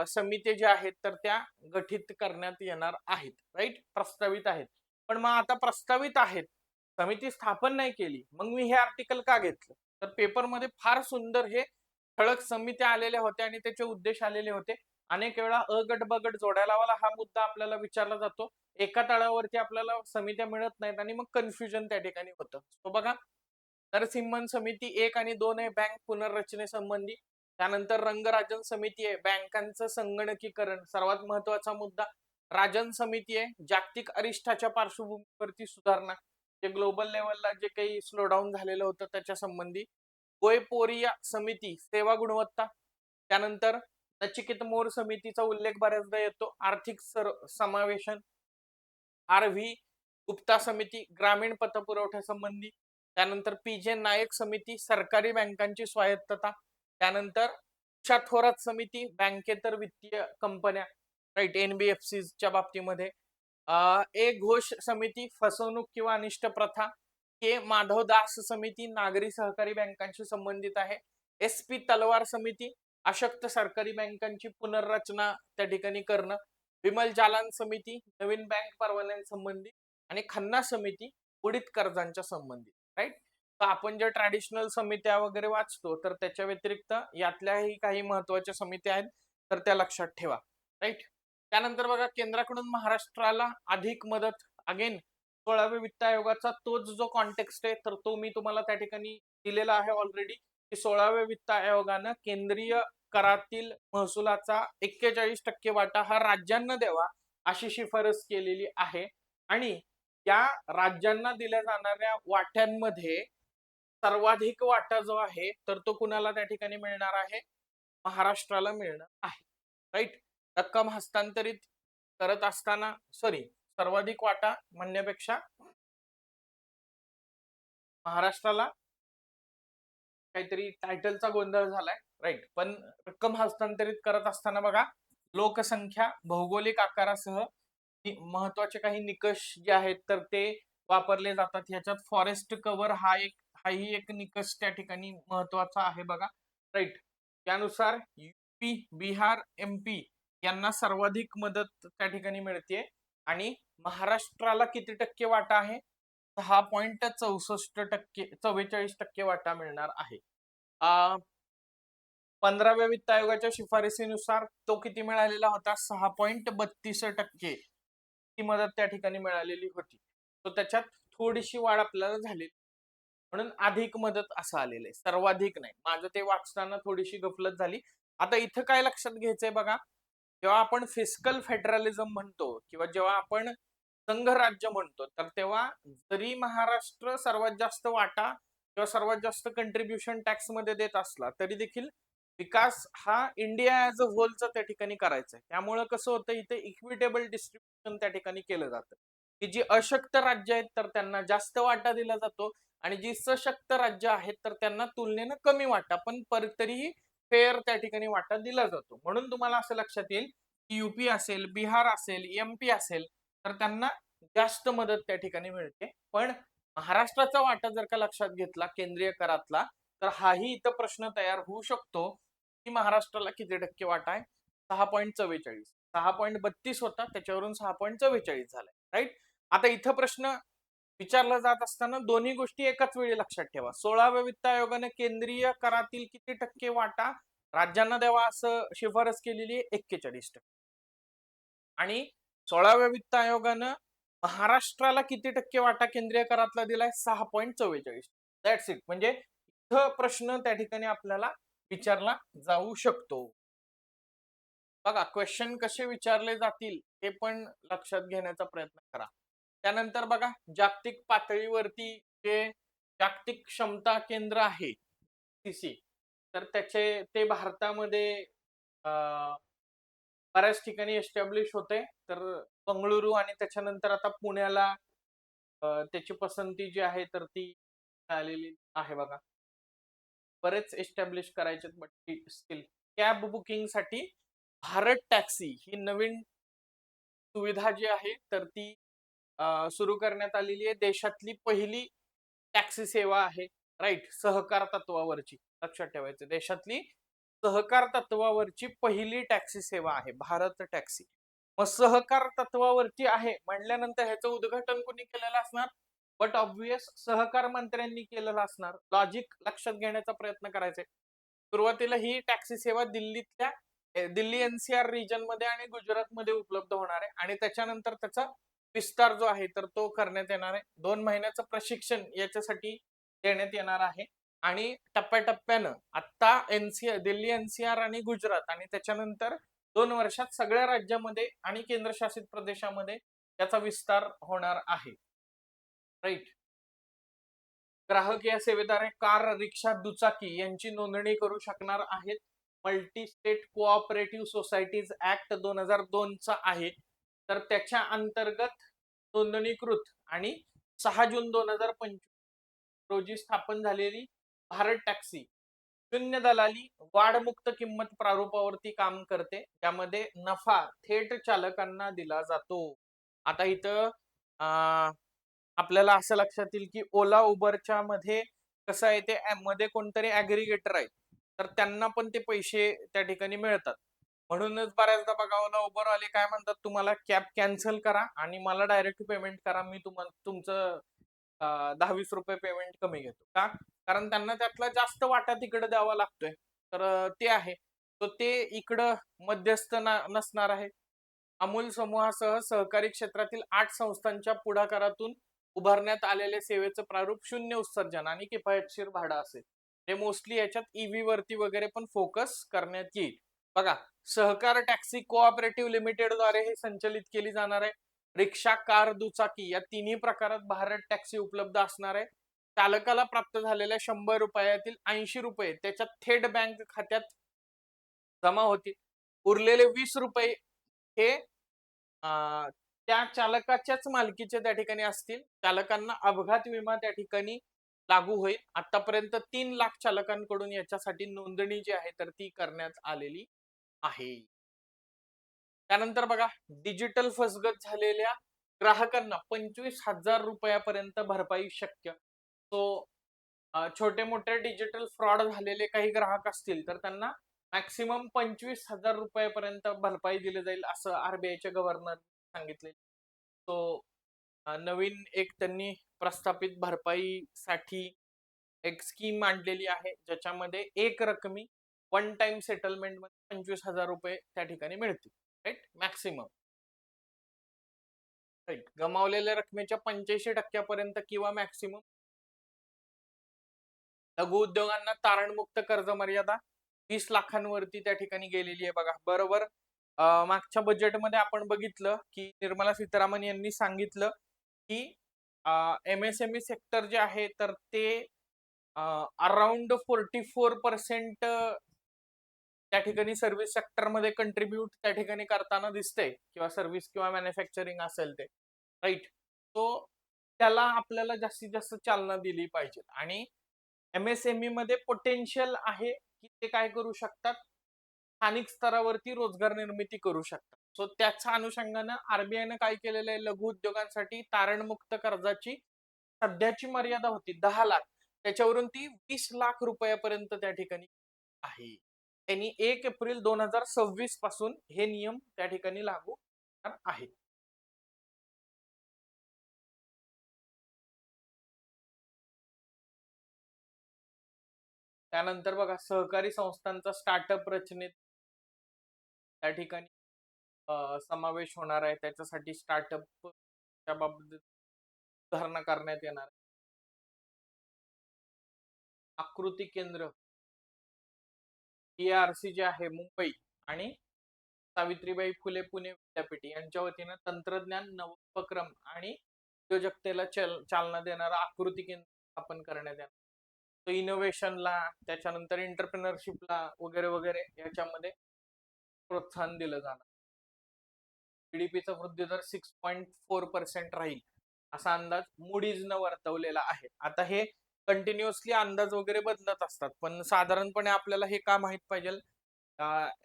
समिती ज्या आहेत तर त्या गठीत करण्यात येणार आहेत. राईट. प्रस्तावित आहेत. पण मग आता प्रस्तावित आहेत, समिती स्थापन नाही केली, मग मी हे आर्टिकल का घेतलं? तर पेपरमध्ये फार सुंदर हे ठळक समित्या आलेल्या होत्या आणि त्याचे उद्देश आलेले होते. अनेक वेळा अगट बगट जोड्यालावाला हा मुद्दा आपल्याला विचारला जातो. एका तळावरती आपल्याला समित्या मिळत नाहीत आणि मग कन्फ्युजन त्या ठिकाणी होतं. तो बघा नरसिंहन समिती 1 आणि 2 आहे बँक पुनर्रचनेसंबंधी. त्यानंतर रंगराजन समिती आहे बँकांचं संगणकीकरण, सर्वात महत्वाचा मुद्दा. राजन समिती आहे जागतिक अरिष्ठाच्या पार्श्वभूमीवरती सुधारणा, जे ग्लोबल लेवलला जे काही स्लोडाऊन झालेलं होतं त्याच्या संबंधी. गोयपोरिया समिती सेवा गुणवत्ता. त्यानंतर नचिकेत मोर समितीचा उल्लेख बऱ्याचदा येतो आर्थिक समावेशन. आर.व्ही. गुप्ता समिती ग्रामीण पतपुरवठा संबंधी. त्यानंतर पी.जे. नायक समिती सरकारी बँकांची स्वायत्तता. त्यानंतर उषा थोरात समिती बँकेतर वित्तीय कंपन्या, राईट, एनबीएफसीच्या बाबतीमध्ये. ए घोष समिती फसवणूक किंवा अनिष्ट प्रथा. के माधव दास समिती नागरी सहकारी बँकांशी संबंधित आहे. एस पी तलवार समिती अशक्त सरकारी बँकांची पुनर्रचना त्या ठिकाणी करणं. विमल जालान समिती नवीन बँक परवान्यांसंबंधी आणि खन्ना समिती बुडीत कर्जांच्या संबंधित. राईट. तर आपण जे ट्रॅडिशनल समित्या वगैरे वाचतो तर त्याच्या व्यतिरिक्त यातल्याही काही महत्वाच्या समित्या आहेत तर त्या लक्षात ठेवा. राईट. त्यानंतर बघा केंद्राकडून महाराष्ट्राला अधिक मदत. अगेन 16व्या वित्त आयोगाचा तोच जो कॉन्टेक्स्ट आहे तर तो मी तुम्हाला त्या ठिकाणी दिलेला आहे ऑलरेडी की 16व्या वित्त आयोगानं केंद्रीय करातील महसुलाचा 41% वाटा हा राज्यांना द्यावा अशी शिफारस केलेली आहे. आणि या राज्यांना दिल्या जाणाऱ्या वाट्यांमध्ये सर्वाधिक वाटा जो आहे तर तो कुणाला त्या ठिकाणी मिळणार आहे? महाराष्ट्राला मिळणार आहे. राईट. रक्कम हस्तांतरित करत असताना सर्वाधिक वाटा म्हणण्यापेक्षा महाराष्ट्राला काहीतरी टायटलचा गोंधळ झालाय. राईट. पण रक्कम हस्तांतरित करत असताना बघा, लोकसंख्या, भौगोलिक आकारासह महत्वाचे काही निकष जे आहेत तर ते वापरले जातात. ह्याच्यात फॉरेस्ट कव्हर हाही एक निकष त्या ठिकाणी महत्वाचा आहे बघा. राईट. त्यानुसार यूपी, बिहार, एमपी यांना सर्वाधिक मदत त्या ठिकाणी मिळते आणि महाराष्ट्राला किती टक्के वाटा आहे? 6.64%, 44% वाटा मिळणार आहे. 15व्या वित्त आयोगाच्या शिफारसीनुसार तो किती मिळालेला होता? 6.32% ती मदत त्या ठिकाणी मिळालेली होती. तो त्याच्यात थोडीशी वाढ आपल्याला झाली म्हणून अधिक मदत असं आलेलं आहे, सर्वाधिक नाही. माझं ते वाचताना थोडीशी गफलत झाली. आता इथं काय लक्षात घ्यायचंय बघा, जेव्हा आपण फिस्कल फेडरलिझम म्हणतो किंवा जेव्हा आपण संघराज्य म्हणतो तर तेव्हा जरी महाराष्ट्र सर्वात जास्त वाटा किंवा सर्वात जास्त कंट्रीब्युशन टॅक्स मध्ये देत असला तरी देखील विकास हा इंडिया ऍज अ होलचा त्या ठिकाणी करायचा आहे. त्यामुळे कसं होतं, इथे इक्विटेबल डिस्ट्रीब्युशन त्या ठिकाणी केलं जातं की जी अशक्त राज्य आहेत तर त्यांना जास्त वाटा दिला जातो आणि जी सशक्त राज्य आहेत तर त्यांना तुलनेनं कमी वाटा, पण तरीही फेअर त्या ठिकाणी वाटा दिला जातो. म्हणून तुम्हाला असं लक्षात येईल की यूपी असेल, बिहार असेल, एमपी असेल तर त्यांना जास्त मदत त्या ठिकाणी मिळते. पण महाराष्ट्राचा वाटा जर का लक्षात घेतला केंद्रीय करातला तर हाही इथं प्रश्न तयार होऊ शकतो की महाराष्ट्राला किती टक्के वाटा आहे? 6.44. 6.32 होता, त्याच्यावरून 6.44 झालाय. राईट. आता इथं प्रश्न विचारला जात असताना दोन्ही गोष्टी एकाच वेळी लक्षात ठेवा. 16व्या वित्त आयोगाने केंद्रीय करातील किती टक्के वाटा राज्यांना द्यावा असं शिफारस केलेली आहे? 41%. आणि 16व्या वित्त आयोगानं महाराष्ट्राला किती टक्के वाटा केंद्रीय करातला दिलाय? 6.44. That's it. म्हणजे इथं प्रश्न त्या ठिकाणी आपल्याला विचारला जाऊ शकतो. बघा, क्वेश्चन कसे विचारले जातील हे पण लक्षात घेण्याचा प्रयत्न करा. त्यानंतर बघा, जागतिक पातळीवरती जे जागतिक क्षमता केंद्र आहे सीसी, तर ते भारतामध्ये बऱ्याच ठिकाणी एस्टॅब्लिश होते. तर बंगळुरू आणि त्याच्यानंतर आता पुण्याला त्याची पसंती जी आहे तर ती आलेली आहे बघा. बरेच एस्टॅब्लिश करायचे, बट स्टील कॅब बुकिंग साठी भारत टॅक्सी ही नवीन सुविधा जी आहे तर ती सुरू करण्यात आलेली आहे. देशातली पहिली टॅक्सी सेवा आहे. राईट. सहकार तत्वावरची, लक्षात ठेवायचं, देशातली सहकार तत्वावरची पहिली टॅक्सी सेवा आहे भारत टॅक्सी. मग सहकार तत्वावरती आहे म्हणल्यानंतर ह्याचं उद्घाटन कोणी केलेलं असणार? बट ऑब्विस सहकार मंत्र्यांनी केलेलं असणार. लॉजिक लक्षात घेण्याचा प्रयत्न करायचा. सुरुवातीला ही टॅक्सी सेवा दिल्ली एनसीआर रिजन मध्ये आणि गुजरात मध्ये उपलब्ध होणार आहे आणि त्याच्यानंतर त्याचा विस्तार जो आहे तर तो करण्यात येणार आहे. 2 महिन्याचं प्रशिक्षण याच्यासाठी देण्यात येणार आहे आणि टप्प्याटप्प्यानं आता दिल्ली एनसीआर आणि गुजरात आणि त्याच्यानंतर 2 वर्षात सगळ्या राज्यामध्ये आणि केंद्रशासित प्रदेशामध्ये त्याचा विस्तार होणार आहे. राईट. ग्राहक या सेवेद्वारे कार, रिक्षा, दुचाकी यांची नोंदणी करू शकणार आहेत. Multi state cooperative societies act 2002 चा आहे. तर त्याच्या अंतर्गत नोंदणीकृत आणि 6 जून 2025 रोजी स्थापन झालेली भारत टॅक्सी शून्य दलाली, वाढमुक्त किंमत प्रारूपावरती काम करते. त्यामध्ये नफा थेट चालकांना दिला जातो. आता इथं आपल्याला असं लक्षात येईल की ओला उबरच्या मध्ये कसं आहे, ते मध्ये कोणतरी ऍग्रिगेटर आहे तर त्यांना पण ते पैसे त्या ठिकाणी मिळतात. म्हणूनच बऱ्याचदा बघा, ओला उबर वाले काय म्हणतात, तुम्हाला कॅब कॅन्सल करा आणि मला डायरेक्ट पेमेंट करा, मी तुम्हाला तुमचं 10-20 रुपये पेमेंट कमी घेतो. का? कारण त्यांना त्यातला जास्त वाटा तिकडे द्यावा लागतोय. तर ते आहे, तर ते इकडं मध्यस्थ नसणार आहे. अमूल समूहासह सहकारी क्षेत्रातील 8 संस्थांच्या पुढाकारातून उभारण्यात आलेले सेवेचं प्रारूप शून्य उत्सर्जन आणि किफायतशीर भाडं असेल. हे मोस्टली याच्यात ईव्ही वरती वगैरे पण फोकस करण्यात येईल. बघा, सहकार टॅक्सी कोऑपरेटिव्ह लिमिटेड द्वारे हे संचलित केली जाणार आहे. रिक्षा, कार, दुचाकी या तिन्ही प्रकारात भारत टॅक्सी उपलब्ध असणार आहे. चालकाला प्राप्त झालेल्या 100 रुपयातील 80 रुपये त्याच्या थेट बँक खात्यात जमा होतील. उरलेले 20 रुपये हे त्या चालकाच्याच मालकीचे त्या ठिकाणी असतील. चालकांना अपघात विमा त्या ठिकाणी लागू होईल. आतापर्यंत 3 लाख चालकांकडून याच्यासाठी नोंदणी जी आहे तर ती करण्यात आलेली आहे. त्यानंतर बघा, डिजिटल फसगत झालेल्या ग्राहकांना 25,000 रुपयापर्यंत भरपाई शक्य. तो छोटे मोठे डिजिटल फ्रॉड झालेले काही ग्राहक असतील तर त्यांना मॅक्सिमम 25,000 रुपयापर्यंत भरपाई दिली जाईल असं आरबीआयचे गव्हर्नर सांगितले. तो नवीन एक त्यांनी प्रस्थापित भरपाईसाठी एक स्कीम आणलेली आहे, ज्याच्यामध्ये एक रकमी वन टाइम सेटलमेंट मध्ये 25,000 रुपये त्या ठिकाणी मिळतील. Right, maximum. राईट, गमावलेल्या रकमेच्या 85% किंवा मॅक्सिमम. लघु उद्योगांना तारणमुक्त कर्ज मर्यादा 20 लाखांवरती त्या ठिकाणी गेलेली आहे बघा. बरोबर, मागच्या बजेटमध्ये आपण बघितलं की निर्मला सीतारामन यांनी सांगितलं की MSME सेक्टर जे आहे तर ते अराउंड 44% त्या ठिकाणी सर्व्हिस सेक्टरमध्ये कंट्रीब्यूट त्या ठिकाणी करताना दिसते, किंवा सर्व्हिस किंवा मॅन्युफॅक्चरिंग असेल ते. राईट, तो त्याला आपल्याला जास्तीत जास्त चालना दिली पाहिजे. आणि MSME मध्ये पोटेन्शियल आहे की ते काय करू शकतात, स्थानिक स्तरावरती रोजगार निर्मिती करू शकतात. सो त्याच्या अनुषंगानं आरबीआयनं काय केलेलं आहे, लघु उद्योगांसाठी तारणमुक्त कर्जाची सध्याची मर्यादा होती 10 लाख, त्याच्यावरून ती 20 लाख रुपयापर्यंत त्या ठिकाणी आहे. त्यांनी 1 एप्रिल 2026 पासून हे नियम त्या ठिकाणी लागू आहेत. त्यानंतर बघा, सहकारी संस्थांचा स्टार्टअप रचनेत त्या ठिकाणी समावेश होणार आहे. त्याच्यासाठी स्टार्टअप बाबतीत सुधारणा करण्यात येणार. आकृती केंद्र EARC जे आहे मुंबई आणि सावित्रीबाई फुले पुणे विद्यापीठ यांच्या वतीनं तंत्रज्ञान नवोपक्रम आणि उद्योजकतेला चालना देणारा आकृती केंद्र स्थापन करण्यात येणार. तो इनोव्हेशनला, त्याच्यानंतर एंटरप्रेनरशिपला वगैरे वगैरे याच्यामध्ये प्रोत्साहन दिलं जाणार. जीडीपीचा वृद्धी दर 6.4% राहील असा अंदाज मूडीजनं वर्तवलेला आहे. आता हे कंटिन्युअसली अंदाज वगैरे बदलत असतात, पण साधारणपणे आपल्याला हे का माहित पाहिजे,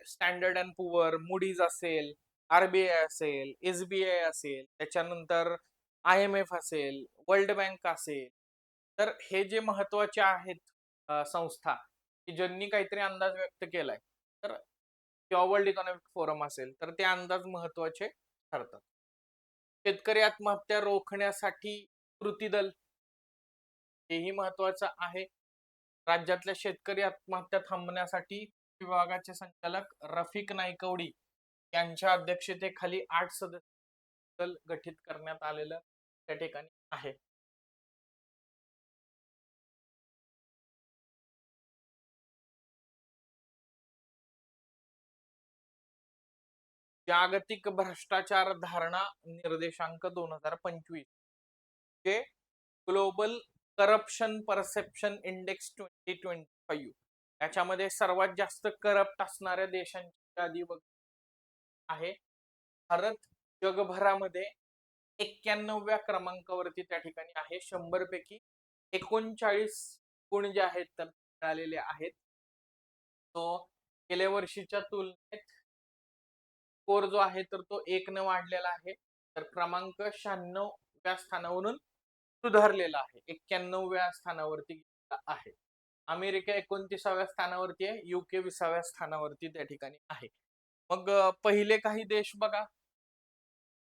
स्टँडर्ड अँड पुअर, मूडीज असेल, आरबीआय असेल, SBI असेल, त्याच्यानंतर IMF असेल, वर्ल्ड बँक असेल, तर हे जे महत्वाचे आहेत संस्था की ज्यांनी काहीतरी अंदाज व्यक्त केलाय, तर किंवा वर्ल्ड इकॉनॉमिक फोरम असेल, तर ते अंदाज महत्वाचे ठरतात. शेतकरी आत्महत्या रोखण्यासाठी कृती दल हेही महत्वाचं आहे. राज्यातल्या शेतकरी आत्महत्या थांबण्यासाठी विभागाचे संचालक रफिक नाईकवडी यांच्या अध्यक्षतेखाली 8 सदस्य दल गठीत करण्यात आलेलं त्या ठिकाणी आहे. जागतिक भ्रष्टाचार धारणा निर्देशांक 2025 जे ग्लोबल करप्शन परसेप्शन इंडेक्स 2025 याच्यामध्ये सर्वात जास्त करप्ट असणाऱ्या देशांची यादी आहे. भारत जगभरामध्ये 91व्या क्रमांकावरती त्या ठिकाणी आहे. 100 पैकी 39 गुण जे आहेत तर मिळालेले आहेत. तो गेल्या वर्षीच्या तुलनेत स्कोर जो आहे तर तो 1 ने वाढलेला आहे. तर क्रमांक 96व्या स्थानावरून सुधारलेला आहे, 91व्या स्थानावरती आहे. अमेरिका 29व्या स्थानावरती आहे, UK 20व्या स्थानावरती त्या ठिकाणी आहे. मग पहिले काही देश बघा,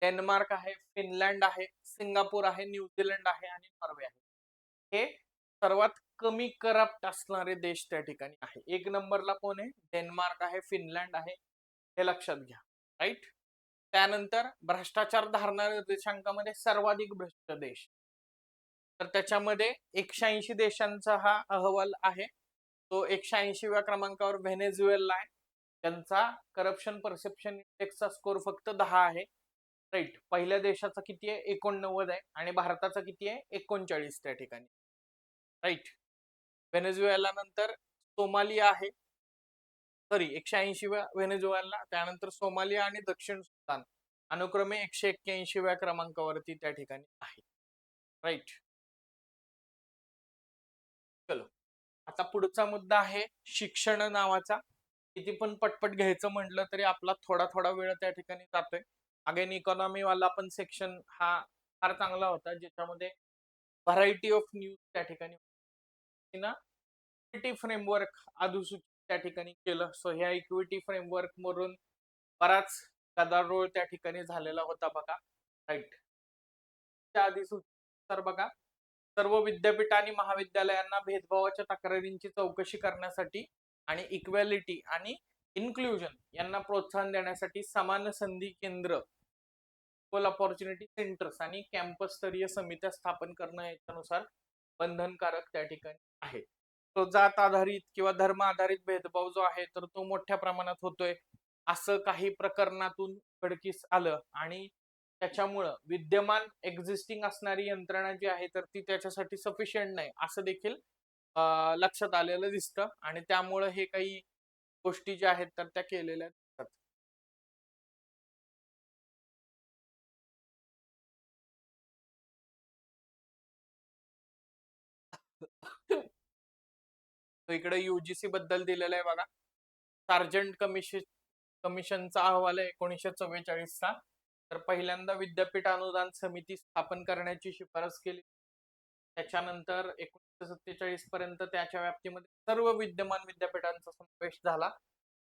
डेन्मार्क आहे, फिनलँड आहे, सिंगापूर आहे, न्यूझीलंड आहे आणि नॉर्वे आहे. हे सर्वात कमी करप्ट असणारे देश त्या ठिकाणी आहे. 1 नंबरला कोण आहे, डेन्मार्क आहे, फिनलँड आहे, हे लक्षात घ्या. राईट, त्यानंतर भ्रष्टाचार धारणा निर्देशांकामध्ये सर्वाधिक भ्रष्ट देश, तर त्याच्यामध्ये 180 देशांचा हा अहवाल आहे. तो 180व्या क्रमांकावर व्हेनेझुएला आहे. त्यांचा करप्शन परसेप्शन इंडेक्सचा स्कोर फक्त 10 आहे. राईट, पहिल्या देशाचा किती आहे, 89 आहे, आणि भारताचा किती आहे, 39 त्या ठिकाणी. राईट. व्हेनेझुएला नंतर सोमालिया आहे, सॉरी 180व्या व्हेनेझुएला, त्यानंतर सोमालिया आणि दक्षिण सुदान अनुक्रमे 181व्या क्रमांकावरती त्या ठिकाणी आहे. राईट. चलो, आता पुढचा मुद्दा आहे शिक्षण नावाचा. किती पण पटपट घ्यायचं म्हटलं तरी आपला थोडा थोडा वेळ त्या ठिकाणी जातोय. अगेन इकॉनॉमी वाला पण सेक्शन हा फार चांगला होता, ज्याच्यामध्ये व्हरायटी ऑफ न्यूज त्या ठिकाणी ना इक्विटी फ्रेमवर्क अधिसूचित त्या ठिकाणी केलं. सो ह्या इक्विटी फ्रेमवर्क मधून बराच गदारोळ त्या ठिकाणी झालेला होता बघा. राईट. त्या अधिसूचित तर बघा, सर्व विद्यापीठ आणि महाविद्यालयांना भेदभावाच्या तक्रारींची चौकशी करण्यासाठी आणि इक्वॅलिटी आणि इन्क्लुजन यांना प्रोत्साहन देण्यासाठी समान संधी केंद्र, इक्वल अपॉर्च्युनिटी सेंटर्स आणि कॅम्पस स्तरीय समित्या स्थापन करणं याच्यानुसार बंधनकारक त्या ठिकाणी आहे. तो जात आधारित किंवा धर्म आधारित भेदभाव जो आहे तर तो मोठ्या प्रमाणात होतोय असं काही प्रकरणातून उघडकीस आलं, आणि त्याच्यामुळं विद्यमान एक्झिस्टिंग असणारी यंत्रणा जी आहे तर ती त्याच्यासाठी सफिशियंट नाही असं देखील लक्षात आलेलं दिसतं, आणि त्यामुळं हे काही गोष्टी ज्या आहेत तर त्या केलेल्या दिसतात. तो इकडे युजीसी बद्दल दिलेलं आहे बघा. सार्जंट कमिशनचा अहवाल आहे 1944चा. तर पहिल्यांदा विद्यापीठ अनुदान समिती स्थापन करण्याची शिफारस केली. त्याच्यानंतर 1947 पर्यंत त्याच्या व्याप्तीमध्ये सर्व विद्यमान विद्यापीठांचा समावेश झाला.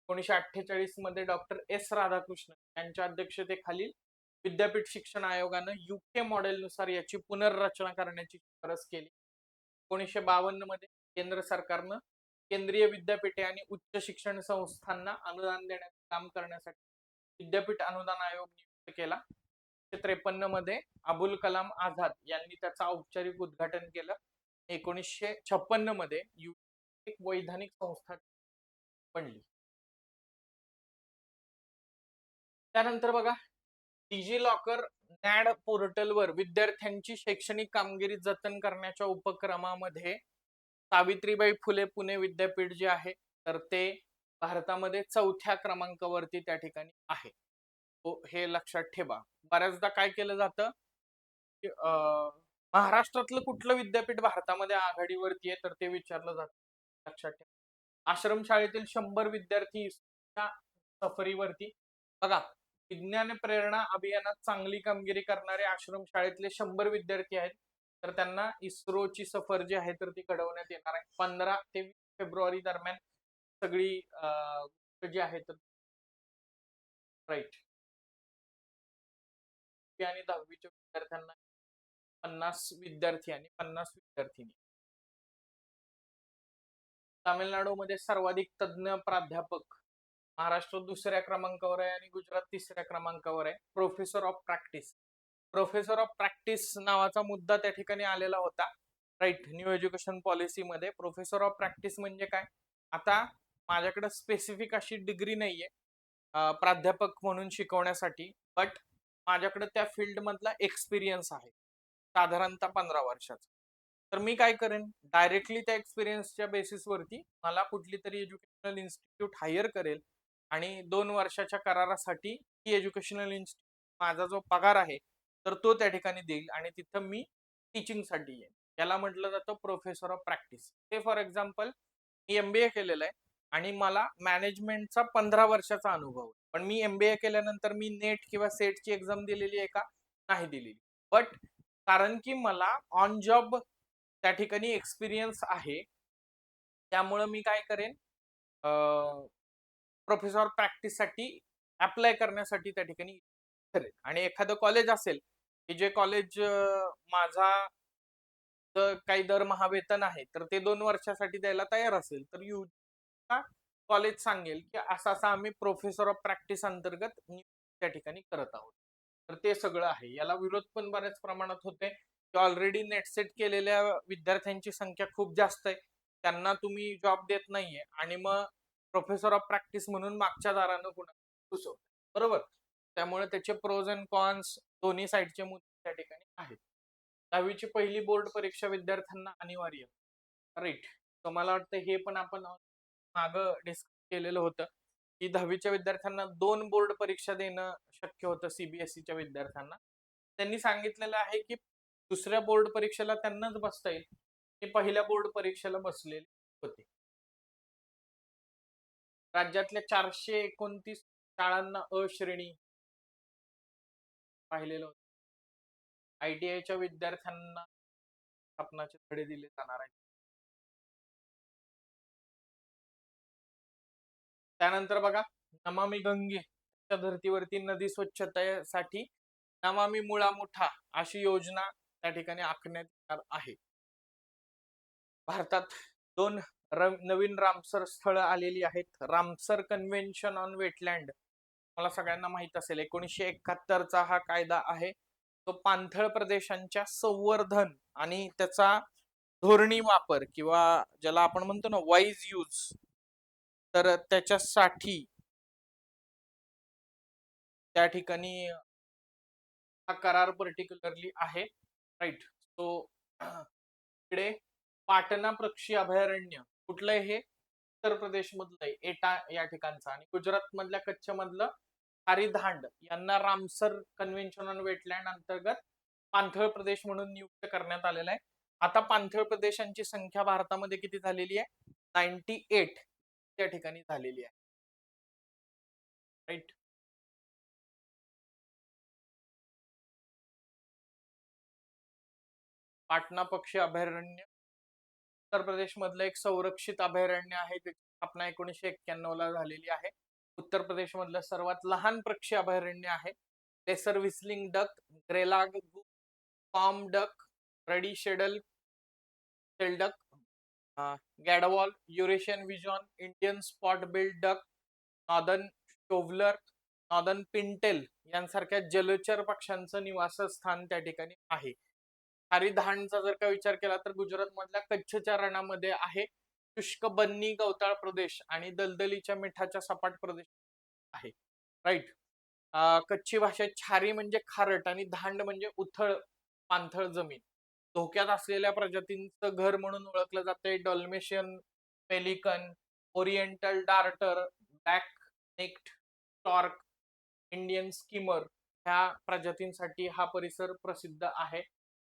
1948 मध्ये डॉक्टर एस राधाकृष्णन यांच्या अध्यक्षतेखालील विद्यापीठ शिक्षण आयोगानं युके मॉडेलनुसार याची पुनर्रचना करण्याची शिफारस केली. 1952 मध्ये केंद्र सरकारनं केंद्रीय विद्यापीठे आणि उच्च शिक्षण संस्थांना अनुदान देण्याचे काम करण्यासाठी विद्यापीठ अनुदान आयोग नियुक्त केला. 1953 मध्ये अबुल कलाम आझाद यांनी त्याचं औपचारिक उद्घाटन केलं. 1956 मध्ये एक वैधानिक संस्था बनली. त्यानंतर बघा, डिजी लॉकर नॅड पोर्टलवर विद्यार्थ्यांची शैक्षणिक कामगिरी जतन करण्याच्या उपक्रमामध्ये सावित्रीबाई फुले पुणे विद्यापीठ जे आहे तर ते भारतामध्ये 4थ्या क्रमांकावरती त्या ठिकाणी आहे. हे लक्षात ठेवा. बऱ्याचदा काय केलं जातं, महाराष्ट्रातलं कुठलं विद्यापीठ भारतामध्ये आघाडीवरती आहे तर ते विचारलं जातं. लक्षात ठेवा. आश्रमशाळेतील 100 विद्यार्थी सफरीवरती बघा, विज्ञान प्रेरणा अभियानात चांगली कामगिरी करणारे आश्रमशाळेतले 100 विद्यार्थी आहेत तर त्यांना इस्रोची सफर जी आहे तर ती घडवण्यात येणार आहे. 15 ते 20 फेब्रुवारी दरम्यान सगळी जी आहे तर राईट. आणि 10वीच्या विद्यार्थ्यांना 50 विद्यार्थी आणि 50 विद्यार्थिनी. तामिळनाडूमध्ये सर्वाधिक तज्ञ प्राध्यापक महाराष्ट्र 2ऱ्या क्रमांकावर आहे आणि गुजरात 3ऱ्या क्रमांकावर आहे. Professor of practice, professor of practice नावाचा मुद्दा त्या ठिकाणी आलेला होता. राईट. न्यू एज्युकेशन पॉलिसीमध्ये प्रोफेसर ऑफ प्रॅक्टिस म्हणजे काय, आता माझ्याकडे स्पेसिफिक अशी डिग्री नाहीये प्राध्यापक म्हणून शिकवण्यासाठी, बट माझ्याकडे त्या फील्ड मधला एक्सपिरियन्स आहे साधारणतः 15 वर्षाचा. तर मी काय करेन, डायरेक्टली त्या एक्सपिरियन्सच्या बेसिसवरती मला कुठली तरी एज्युकेशनल इन्स्टिट्यूट हायर करेल आणि 2 वर्षाच्या करारासाठी ही एज्युकेशनल इन्स्टिट्यूट माझा जो पगार आहे तर तो त्या ठिकाणी देईल आणि तिथं मी टीचिंगसाठी येईल. याला म्हटलं जातं प्रोफेसर ऑफ प्रॅक्टिस. ते फॉर एक्झाम्पल मी एमबीए केलेलं आहे आणि मला मॅनेजमेंटचा 15 वर्षाचा अनुभव आहे. पण मी एमबीए केल्यानंतर मी नेट किंवा सेटची एक्झाम दिलेली आहे का, नाही दिलेली. बट कारण की मला ऑन जॉब त्या ठिकाणी एक्सपिरियन्स आहे, त्यामुळं मी काय करेन, प्रोफेसर प्रॅक्टिससाठी अप्लाय करण्यासाठी त्या ठिकाणी करेन. आणि एखादं कॉलेज असेल की जे कॉलेज माझा काही दरमहा वेतन आहे तर ते 2 वर्षासाठी द्यायला तयार असेल तर कॉलेज सांगेल की असं असं आम्ही प्रोफेसर ऑफ प्रॅक्टिस अंतर्गत त्या ठिकाणी करत आहोत. तर ते सगळं आहे. याला विरोध पण बऱ्याच प्रमाणात होते की ऑलरेडी नेट सेट केलेल्या विद्यार्थ्यांची संख्या खूप जास्त आहे, त्यांना तुम्ही जॉब देत नाहीये आणि मग प्रोफेसर ऑफ प्रॅक्टिस म्हणून मागच्या दारानं कुणा घुसवत, बरोबर. त्यामुळे त्याचे प्रोज अँड कॉन्स दोन्ही साईडचे मुद्दे त्या ठिकाणी आहेत. 10वीची पहिली बोर्ड परीक्षा विद्यार्थ्यांना अनिवार्य राईट. तर मला वाटतं हे पण आपण मागं डिस्कस केलेलं होतं, की 10वीच्या विद्यार्थ्यांना 2 बोर्ड परीक्षा देणं शक्य होतं CBSEच्या विद्यार्थ्यांना. त्यांनी सांगितलेलं आहे, की दुसऱ्या बोर्ड परीक्षेला त्यांनाच बसता येईल. ते पहिल्या बोर्ड परीक्षेला बसलेले होते. राज्यातल्या 429 शाळांना अ श्रेणी पाहिलेलं होतं. ITIच्या विद्यार्थ्यांना स्थापनाचे धडे दिले जाणार आहेत. त्यानंतर बघा, नमामि गंगेच्या धर्तीवरती नदी स्वच्छतेसाठी नमामि मुळा मुठा अशी योजना त्या ठिकाणी आखण्यात येणार आहे. भारतात 2 नवीन रामसर स्थळं आलेली आहेत. रामसर कन्व्हेन्शन ऑन वेटलँड मला सगळ्यांना माहित असेल, 1971चा हा कायदा आहे. तो पाणथळ प्रदेशांच्या संवर्धन आणि त्याचा धोरणी वापर किंवा ज्याला आपण म्हणतो ना वाईज यूज, तर त्याच्यासाठी त्या ठिकाणी हा करार पर्टिक्युलरली आहे. राईट. सो इकडे पाटणा पक्षी अभयारण्य कुठलं आहे? हे उत्तर प्रदेश मधलं आहे, एटा या ठिकाणचं. आणि गुजरात मधल्या कच्छ मधलं हरिधांड यांना रामसर कन्व्हेन्शन ऑन वेटलँड अंतर्गत पाणथळ प्रदेश म्हणून नियुक्त करण्यात आलेला आहे. आता पाणथळ प्रदेशांची संख्या भारतामध्ये किती झालेली आहे? 98 त्या ठिकाणी झालेली आहे. राईट. पाटणा पक्षी अभयारण्य उत्तर प्रदेश मधलं एक संरक्षित अभयारण्य आहे. त्याची स्थापना 1991 ला झालेली आहे. उत्तर प्रदेश मधलं सर्वात लहान पक्षी अभयारण्य आहे. Lesser whistling duck, greylag form duck, ruddy shelduck, gadwall, Eurasian wigeon, Indian spot billed duck, northern shoveler, northern pintail यांसारख्या जलचर पक्ष्यांचं निवासस्थान त्या ठिकाणी आहे. हरिधानचा जर का विचार केला तर गुजरात मधल्या कच्छच्या रणामध्ये आहे. शुष्क बन्नी गवताळ प्रदेश आणि दलदलीच्या मिठाच्या सपाट प्रदेश आहे. राईट. कच्छी भाषेत छारी म्हणजे खारट आणि धांड म्हणजे उथळ पाणथळ जमीन. धोक्यात असलेल्या प्रजातींचं घर म्हणून ओळखलं जाते. Dalmatian pelican, oriental darter, black necked stork, Indian skimmer ह्या प्रजातींसाठी हा परिसर प्रसिद्ध आहे.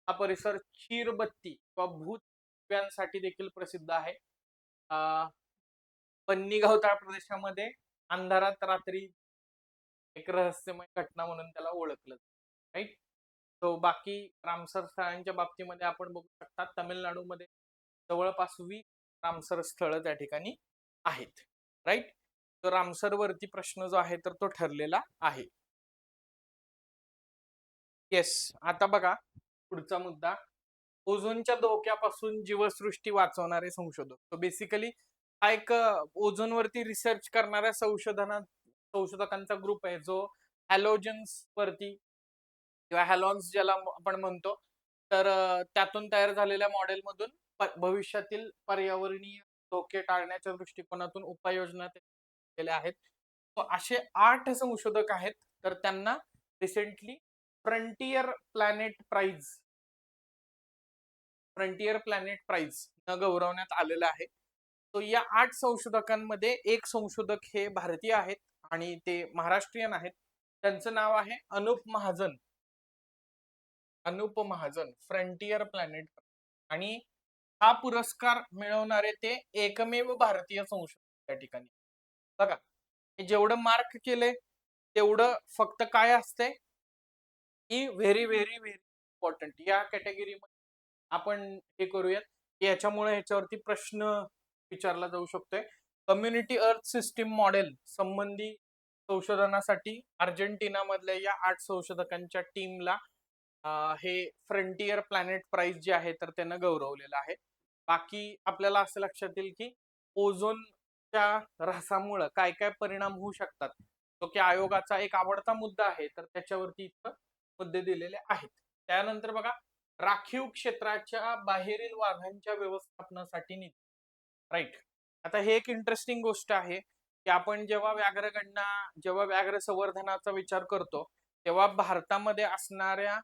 हा परिसर क्षीरबत्ती किंवा भूत देखील प्रसिद्ध आहे. पन्नी गवताळ प्रदेशामध्ये अंधारात रात्री एक रहस्यमय घटना म्हणून त्याला ओळखलं. राईट. तो बाकी रामसर स्थळांच्या बाबतीमध्ये आपण बघू शकता, तमिळनाडूमध्ये जवळपास 20 रामसर स्थळ त्या ठिकाणी आहेत. राईट. तो रामसर वरती प्रश्न जो आहे तर तो ठरलेला आहे. येस. आता बघा पुढचा मुद्दा, ओझोनच्या धोक्यापासून जीवसृष्टी वाचवणारे संशोधक. तो बेसिकली हा एक ओझोनवरती रिसर्च करणाऱ्या संशोधकांचा ग्रुप आहे, जो हॅलोजन्स वरती किंवा हॅलॉन्स ज्याला आपण म्हणतो, तर त्यातून तयार झालेल्या मॉडेलमधून भविष्यातील पर्यावरणीय धोके टाळण्याच्या दृष्टिकोनातून उपाययोजना केल्या आहेत. असे 8 संशोधक आहेत. तर त्यांना रिसेंटली फ्रंटियर प्लॅनेट प्राइज न गौरवण्यात आलेलं आहे. तो या 8 संशोधकांमध्ये एक संशोधक हे भारतीय आहेत आणि ते महाराष्ट्रीयन आहेत. त्यांचं नाव आहे अनुप महाजन, फ्रंटियर प्लॅनेट. आणि हा पुरस्कार मिळवणारे ते एकमेव भारतीय संशोधक त्या ठिकाणी. बघा, जेवढं मार्क केले तेवढं फक्त काय असते की व्हेरी व्हेरी व्हेरी इम्पॉर्टंट या कॅटेगरीमध्ये आपण हे करूयात, की याच्यामुळे ह्याच्यावरती प्रश्न विचारला जाऊ शकतोय. कम्युनिटी अर्थ सिस्टीम मॉडेल संबंधी संशोधनासाठी अर्जेंटिना मधल्या या 8 संशोधकांच्या टीमला हे फ्रंटियर प्लॅनेट प्राइज जे आहे तर त्यानं गौरवलेलं आहे. बाकी आपल्याला असं लक्षात येईल की ओझोनच्या ऱ्हासामुळे काय काय परिणाम होऊ शकतात, तो की आयोगाचा एक आवडता मुद्दा आहे, तर त्याच्यावरती इथं मुद्दे दिलेले आहेत. त्यानंतर बघा, राखीव क्षेत्राच्या बाहेरील वाघांच्या व्यवस्थापनासाठी निधी. राईट. आता हे एक इंटरेस्टिंग गोष्ट आहे की आपण जेव्हा व्याघ्र संवर्धनाचा विचार करतो, तेव्हा भारतामध्ये असणाऱ्या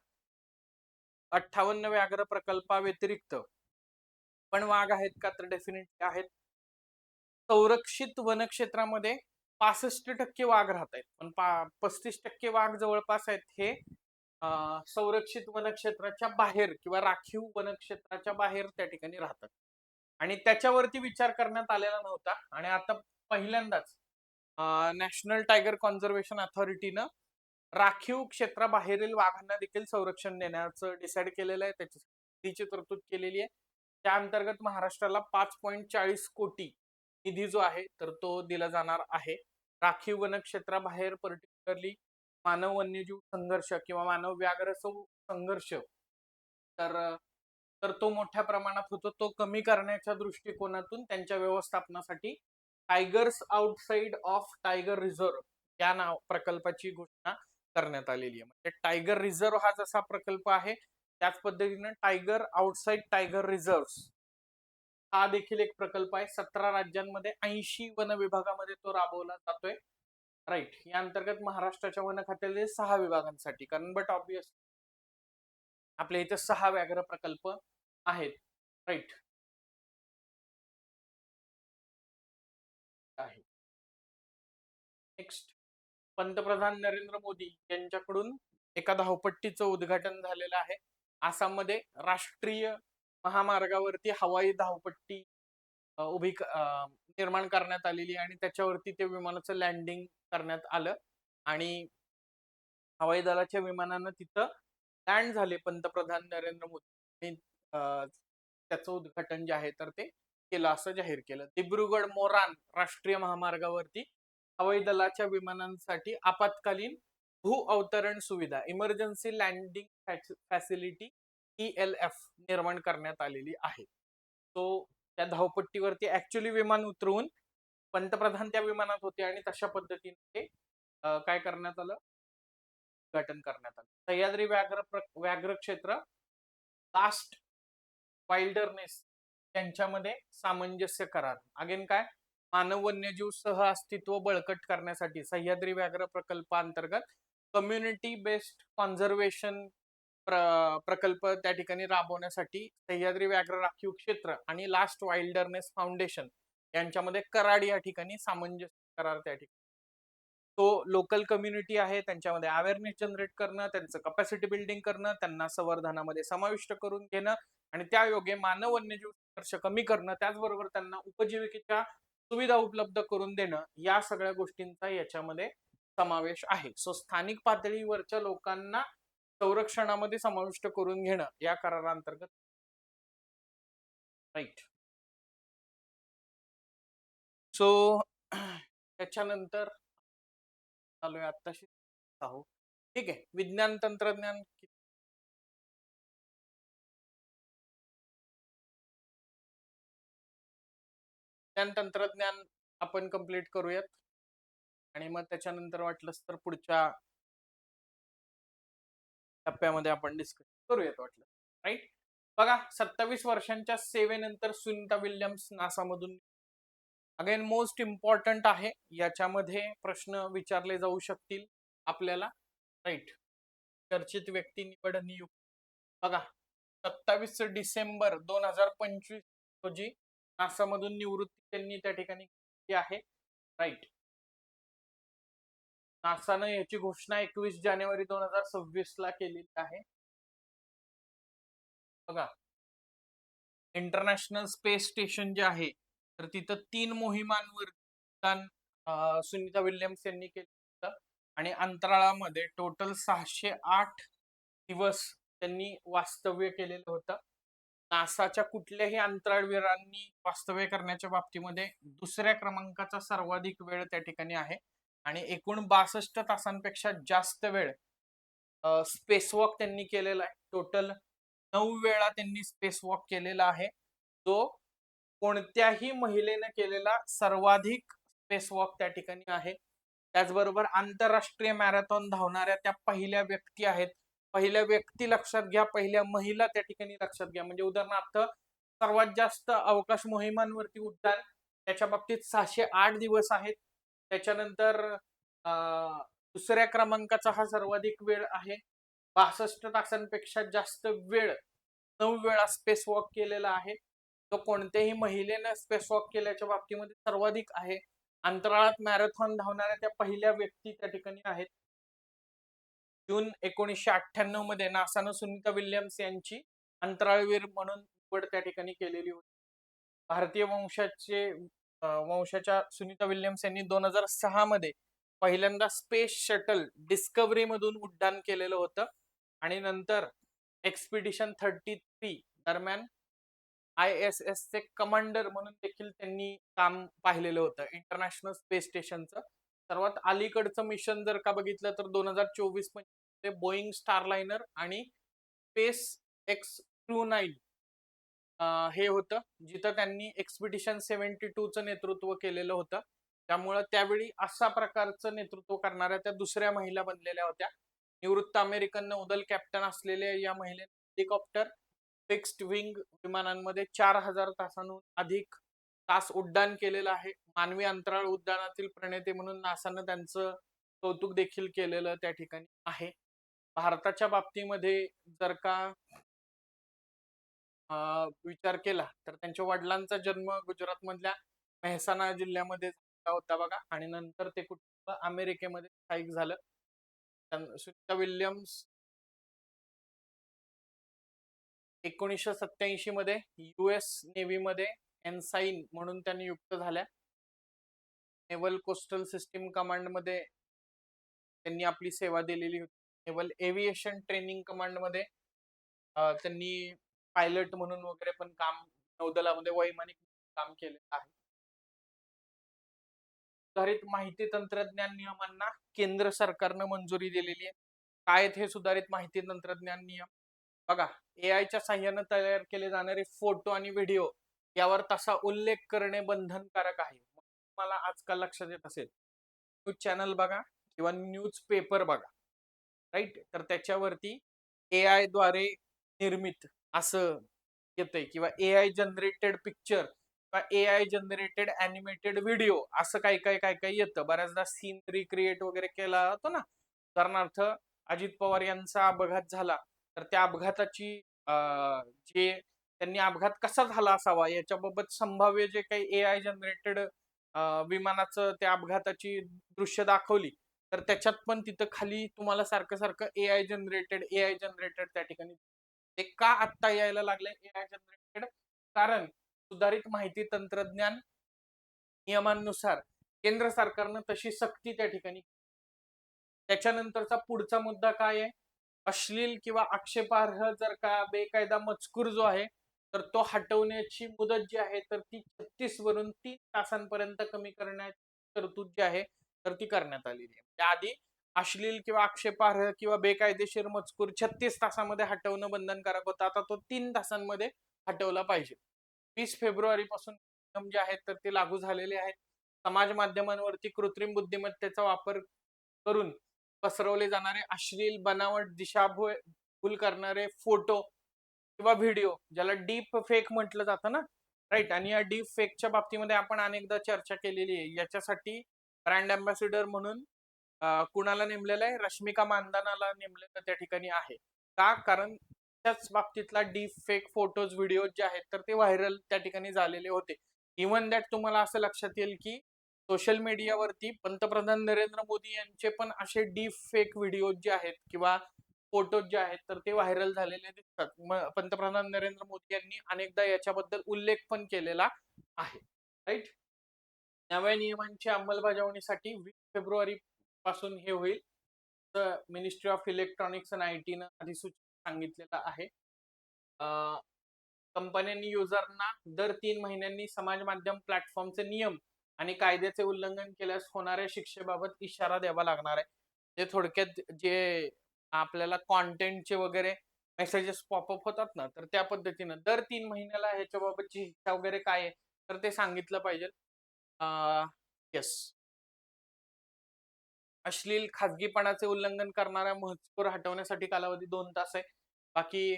58 व्याघ्र प्रकल्पाव्यतिरिक्त पण वाघ आहेत का, तर डेफिनेटली आहेत. संरक्षित वनक्षेत्रामध्ये 65% वाघ राहत आहेत, पण 35% वाघ जवळपास आहेत हे संरक्षित वनक्षेत्राच्या बाहेर किंवा राखीव वनक्षेत्राच्या बाहेर त्या ठिकाणी राहतात. आणि त्याच्यावरती विचार करण्यात आलेला नव्हता, आणि आता पहिल्यांदाच नॅशनल टायगर कॉन्झर्वेशन अथॉरिटीनं राखीव क्षेत्राबाहेरील वाघांना देखील संरक्षण देण्याचं डिसाईड केलेलं आहे, त्याची निधीची तरतूद केलेली आहे. त्या अंतर्गत महाराष्ट्राला 5.40 कोटी निधी जो आहे तर तो दिला जाणार आहे. राखीव वनक्षेत्राबाहेर पर्टिक्युलरली मानव वन्यजीव संघर्ष किंवा मानव व्याघ्र संघर्ष तर तर तो मोठ्या प्रमाणात होतो. तो कमी करण्याच्या दृष्टिकोनातून त्यांच्या व्यवस्थापनासाठी tigers outside of tiger reserve या नाव प्रकल्पाची घोषणा करण्यात आलेली आहे. म्हणजे टायगर रिझर्व्ह हा जसा प्रकल्प आहे त्याच पद्धतीने टायगर आउटसाइड टायगर रिझर्व्ह हा देखील एक प्रकल्प आहे. 17 राज्यांमध्ये 80 वन विभागामध्ये तो राबवला जातोय. राईट. या अंतर्गत महाराष्ट्राच्या वन खात्यातील 6 विभागांसाठी, कारण बट ऑब्विस आपल्या इथे 6 व्याघ्र प्रकल्प आहेत. राईट आहे. नेक्स्ट, पंतप्रधान नरेंद्र मोदी यांच्याकडून एका धावपट्टीचं उद्घाटन झालेलं आहे. आसाममध्ये राष्ट्रीय महामार्गावरती हवाई धावपट्टी उभी निर्माण करण्यात आलेली, आणि त्याच्यावरती ते विमानाचं लँडिंग करण्यात आलं, आणि हवाई दलाच्या विमानानं तिथं लँड झाले पंतप्रधान नरेंद्र मोदी. त्याचं उद्घाटन जे आहे तर ते केलं असं जाहीर केलं. दिब्रुगड मोरान राष्ट्रीय महामार्गावरती हवाई दलाच्या विमानांसाठी आपत्कालीन भू अवतरण सुविधा इमर्जन्सी लँडिंग फॅसिलिटी ELF निर्माण करण्यात आलेली आहे. तो त्या धावपट्टीवरती ऍक्च्युली विमान उतरवून पंतप्रधान त्या विमानात होते, आणि तशा पद्धतीने ते काय करण्यात आलं, उद्घाटन करण्यात आलं. सह्याद्री व्याघ्र क्षेत्र लास्ट वाइल्डरनेस यांच्यामध्ये सामंजस्य करार. अगेन काय, मानव वन्यजीव सह अस्तित्व बळकट करण्यासाठी सह्याद्री व्याघ्र प्रकल्पाअंतर्गत कम्युनिटी बेस्ड कॉन्झर्वेशन प्रकल्प त्या ठिकाणी राबवण्यासाठी सह्याद्री व्याघ्र राखीव क्षेत्र आणि लास्ट वाइल्डरनेस फाउंडेशन यांच्यामध्ये कराड या ठिकाणी सामंजस्य करार त्या ठिकाणी. तो लोकल कम्युनिटी आहे त्यांच्यामध्ये अवेअरनेस जनरेट करणं, त्यांचं कपॅसिटी बिल्डिंग करणं, त्यांना संवर्धनामध्ये समाविष्ट करून घेणं, आणि त्या योगे मानव वन्यजीव संघर्ष कमी करणं, त्याचबरोबर त्यांना उपजीविकेच्या सुविधा उपलब्ध करून देणं, या सगळ्या गोष्टींचा याच्यामध्ये समावेश आहे. सो स्थानिक पातळीवरच्या लोकांना संरक्षणामध्ये समाविष्ट करून घेणं या करारांतर्गत. राईट. सो त्याच्यानंतर चालूया आत्ताशी आहो. ठीक आहे. विज्ञान तंत्रज्ञान तंत्रज्ञान आपण कंप्लीट करूयात, आणि मग त्याच्यानंतर वाटलंच तर पुढच्या टप्प्यामध्ये आपण डिस्कस करूयात वाटलं. राईट. बघा, 27 वर्षांच्या सेवेनंतर सुनीता विल्यम्स नासामधून. अगेन मोस्ट इम्पॉर्टंट आहे, याच्यामध्ये प्रश्न विचारले जाऊ शकतील आपल्याला. राईट. चर्चित व्यक्ती निवड नियुक्त. बघा, 27 डिसेंबर 2025 रोजी नासामधून निवृत्ती त्यांनी त्या ठिकाणी केली आहे. राईट. नासानं याची घोषणा 21 जानेवारी 2026 ला केलेली आहे. बघा, इंटरनॅशनल स्पेस स्टेशन जे आहे तर तिथं 3 मोहिमांवर सुनीता विल्यम्स यांनी केलं होतं, आणि अंतराळामध्ये टोटल 608 दिवस त्यांनी वास्तव्य केलेलं होतं. नासाच्या कुठल्याही अंतराळवीरांनी वास्तव्य करण्याच्या बाबतीमध्ये दुसऱ्या क्रमांकाचा सर्वाधिक वेळ त्या ठिकाणी आहे, आणि एकूण 62 तासांपेक्षा जास्त वेळ स्पेस वॉक त्यांनी केलेला आहे. टोटल 9 वेळा त्यांनी स्पेस वॉक केलेला आहे, जो कोणत्याही महिलेने केलेला सर्वाधिक स्पेस वॉक त्या ठिकाणी आहे. त्याचबरोबर आंतरराष्ट्रीय मॅरेथॉन धावणाऱ्या त्या पहिल्या व्यक्ती आहेत. पहिल्या व्यक्ती लक्षात घ्या, पहिल्या महिला त्या ठिकाणी लक्षात घ्या. म्हणजे उदाहरणार्थ सर्वात जास्त अवकाश मोहिमांवरती उड्डाण त्याच्या बाबतीत 608 दिवस आहेत. त्याच्यानंतर दुसऱ्या क्रमांकाचा हा सर्वाधिक वेळ आहे. 62 तासांपेक्षा जास्त वेळ 9 वेळा स्पेस वॉक केलेला आहे. तो कोणत्याही महिलेनं स्पेसवॉक केल्याच्या बाबतीमध्ये सर्वाधिक आहे. अंतराळात मॅरेथॉन धावणाऱ्या त्या पहिल्या व्यक्ती त्या ठिकाणी आहेत. जून 1998 मध्ये नासानं सुनीता विल्यम्स यांची अंतराळवीर म्हणून निवड त्या ठिकाणी केलेली होती. भारतीय वंशाच्या सुनीता विल्यम्स यांनी 2006 मध्ये पहिल्यांदा स्पेस शटल डिस्कव्हरी मधून उड्डाण केलेलं होतं आणि नंतर एक्सपिडिशन 33 दरम्यान ISS चे कमांडर म्हणून देखील त्यांनी काम पाहिलेलं होतं इंटरनॅशनल स्पेस स्टेशनचं. सर्वात अलीकडचं मिशन जर का बघितलं तर 2024 मध्ये बोईंग स्टारलाइनर आणि स्पेस एक्स Crew 9 हे होतं, जिथं त्यांनी एक्सपिडिशन 72 चं नेतृत्व केलेलं होतं. त्यामुळं त्यावेळी अशा प्रकारचं नेतृत्व करणाऱ्या त्या दुसऱ्या महिला बनलेल्या होत्या. निवृत्त अमेरिकन नौदल कॅप्टन असलेल्या या महिलेने हेलिकॉप्टर फिक्स्ड विंग विमानांमध्ये 4000 तासांहून अधिक तास उड्डाण केलेलं आहे. मानवी अंतराळ उड्डाणातील प्रणेते म्हणून नासानं त्यांचं कौतुक देखील केलेलं त्या ठिकाणी आहे. भारताच्या बाबतीमध्ये जर का विचार केला तर त्यांच्या वडिलांचा जन्म गुजरात मधल्या मेहसाणा जिल्ह्यामध्ये झाला होता बघा आणि नंतर ते कुटुंब अमेरिकेमध्ये स्थायिक झालं. सुनीता विल्यम्स 1987 मध्ये US नेव्ही मध्ये एन्साईन म्हणून त्यांनी युक्त झाल्या. नेव्हल कोस्टल सिस्टीम कमांड मध्ये त्यांनी आपली सेवा दिलेली होती. नेव्हल एव्हिएशन ट्रेनिंग कमांड मध्ये त्यांनी पायलट म्हणून वगैरे पण काम नौदलामध्ये वैमानिक काम केलेलं आहे. सुधारित माहिती तंत्रज्ञान नियमांना केंद्र सरकारनं मंजुरी दिलेली आहे. काय हे सुधारित माहिती तंत्रज्ञान नियम? बघा, एआयच्या साह्यानं तयार केले जाणारे फोटो आणि व्हिडिओ यावर तसा उल्लेख करणे बंधनकारक आहे. मला आजकाल लक्षात येत असेल, न्यूज चॅनल बघा किंवा न्यूज पेपर बघा, राईट, तर त्याच्यावरती एआय द्वारे निर्मित असं येतंय किंवा एआय जनरेटेड पिक्चर किंवा एआय जनरेटेड ॲनिमेटेड व्हिडिओ असं काय काय काय काय येतं. बऱ्याचदा सीन रिक्रिएट वगैरे केला जातो ना. उदाहरणार्थ अजित पवार यांचा अपघात झाला तर त्या अपघाताची जे त्यांनी अपघात कसा झाला असावा याच्याबाबत संभाव्य जे काही एआय जनरेटेड विमानाचं त्या अपघाताची दृश्य दाखवली तर त्याच्यात पण तिथं खाली तुम्हाला सारखं सारखं एआय जनरेटेड त्या ठिकाणी ते का आत्ता यायला लागलंय एआय जनरेटेड? कारण सुधारित माहिती तंत्रज्ञान नियमांनुसार केंद्र सरकारनं तशी सक्ती त्या ठिकाणी. त्याच्यानंतरचा पुढचा मुद्दा काय आहे? अश्लील किंवा आक्षेपार्ह जर का बेकायदा मजकूर जो आहे तर तो हटवण्याची मुदत जी आहे तर ती 36 वरून 3 तासांपर्यंत कमी करण्याची तरतूद जी आहे तर ती करण्यात आलेली आहे. त्याआधी अश्लील किंवा आक्षेपार्ह किंवा बेकायदेशीर मजकूर 36 तासामध्ये हटवणं बंधनकारक होतं. आता तो 3 तासांमध्ये हटवला पाहिजे. 20 फेब्रुवारी पासून नियम जे आहेत तर ते लागू झालेले आहेत. समाज माध्यमांवरती कृत्रिम बुद्धिमत्तेचा वापर करून पसरवले जाणारे अश्लील बनावट दिशाभूल करणारे फोटो किंवा व्हिडिओ ज्याला डीप फेक म्हटलं जातं ना, राईट, आणि या डीप फेकच्या बाबतीमध्ये आपण अनेकदा चर्चा केलेली आहे. याच्यासाठी ब्रँड अँबॅसिडर म्हणून कुणाला नेमलेलं आहे? रश्मिका मानधनाला नेमलेलं त्या ठिकाणी आहे. का? कारण त्याच बाबतीतला डीप फेक फोटोज व्हिडिओ जे आहेत तर ते व्हायरल त्या ठिकाणी झालेले होते. इव्हन दॅट तुम्हाला असं लक्षात येईल की सोशल मीडियावरती पंतप्रधान नरेंद्र मोदी यांचे पण असे डीप फेक व्हिडिओ जे आहेत किंवा फोटोज जे आहेत तर ते व्हायरल झालेले दिसतात. पंतप्रधान नरेंद्र मोदी यांनी अनेकदा याच्याबद्दल उल्लेख पण केलेला आहे, राईट. नव्या नियमांच्या अंमलबजावणीसाठी 20 फेब्रुवारी पासून हे होईल. तर मिनिस्ट्री ऑफ इलेक्ट्रॉनिक्स अँड आयटीनं अधिसूचित सांगितलेलं आहे. कंपन्यांनी युजरना दर 3 महिन्यांनी समाज माध्यम प्लॅटफॉर्मचे नियम आणि कायद्याचे उल्लंघन केल्यास होणाऱ्या शिक्षेबाबत इशारा द्यावा लागणार आहे. ते थोडक्यात जे आपल्याला कॉन्टेंटचे वगैरे मेसेजेस पॉपअप होतात ना तर त्या पद्धतीनं दर 3 महिन्याला ह्याच्याबाबतची शिक्षा वगैरे काय आहे तर ते सांगितलं पाहिजे. येस. अश्लील खाजगीपणाचे उल्लंघन करणारा मजकूर हटवण्यासाठी कालावधी 2 तास आहे. बाकी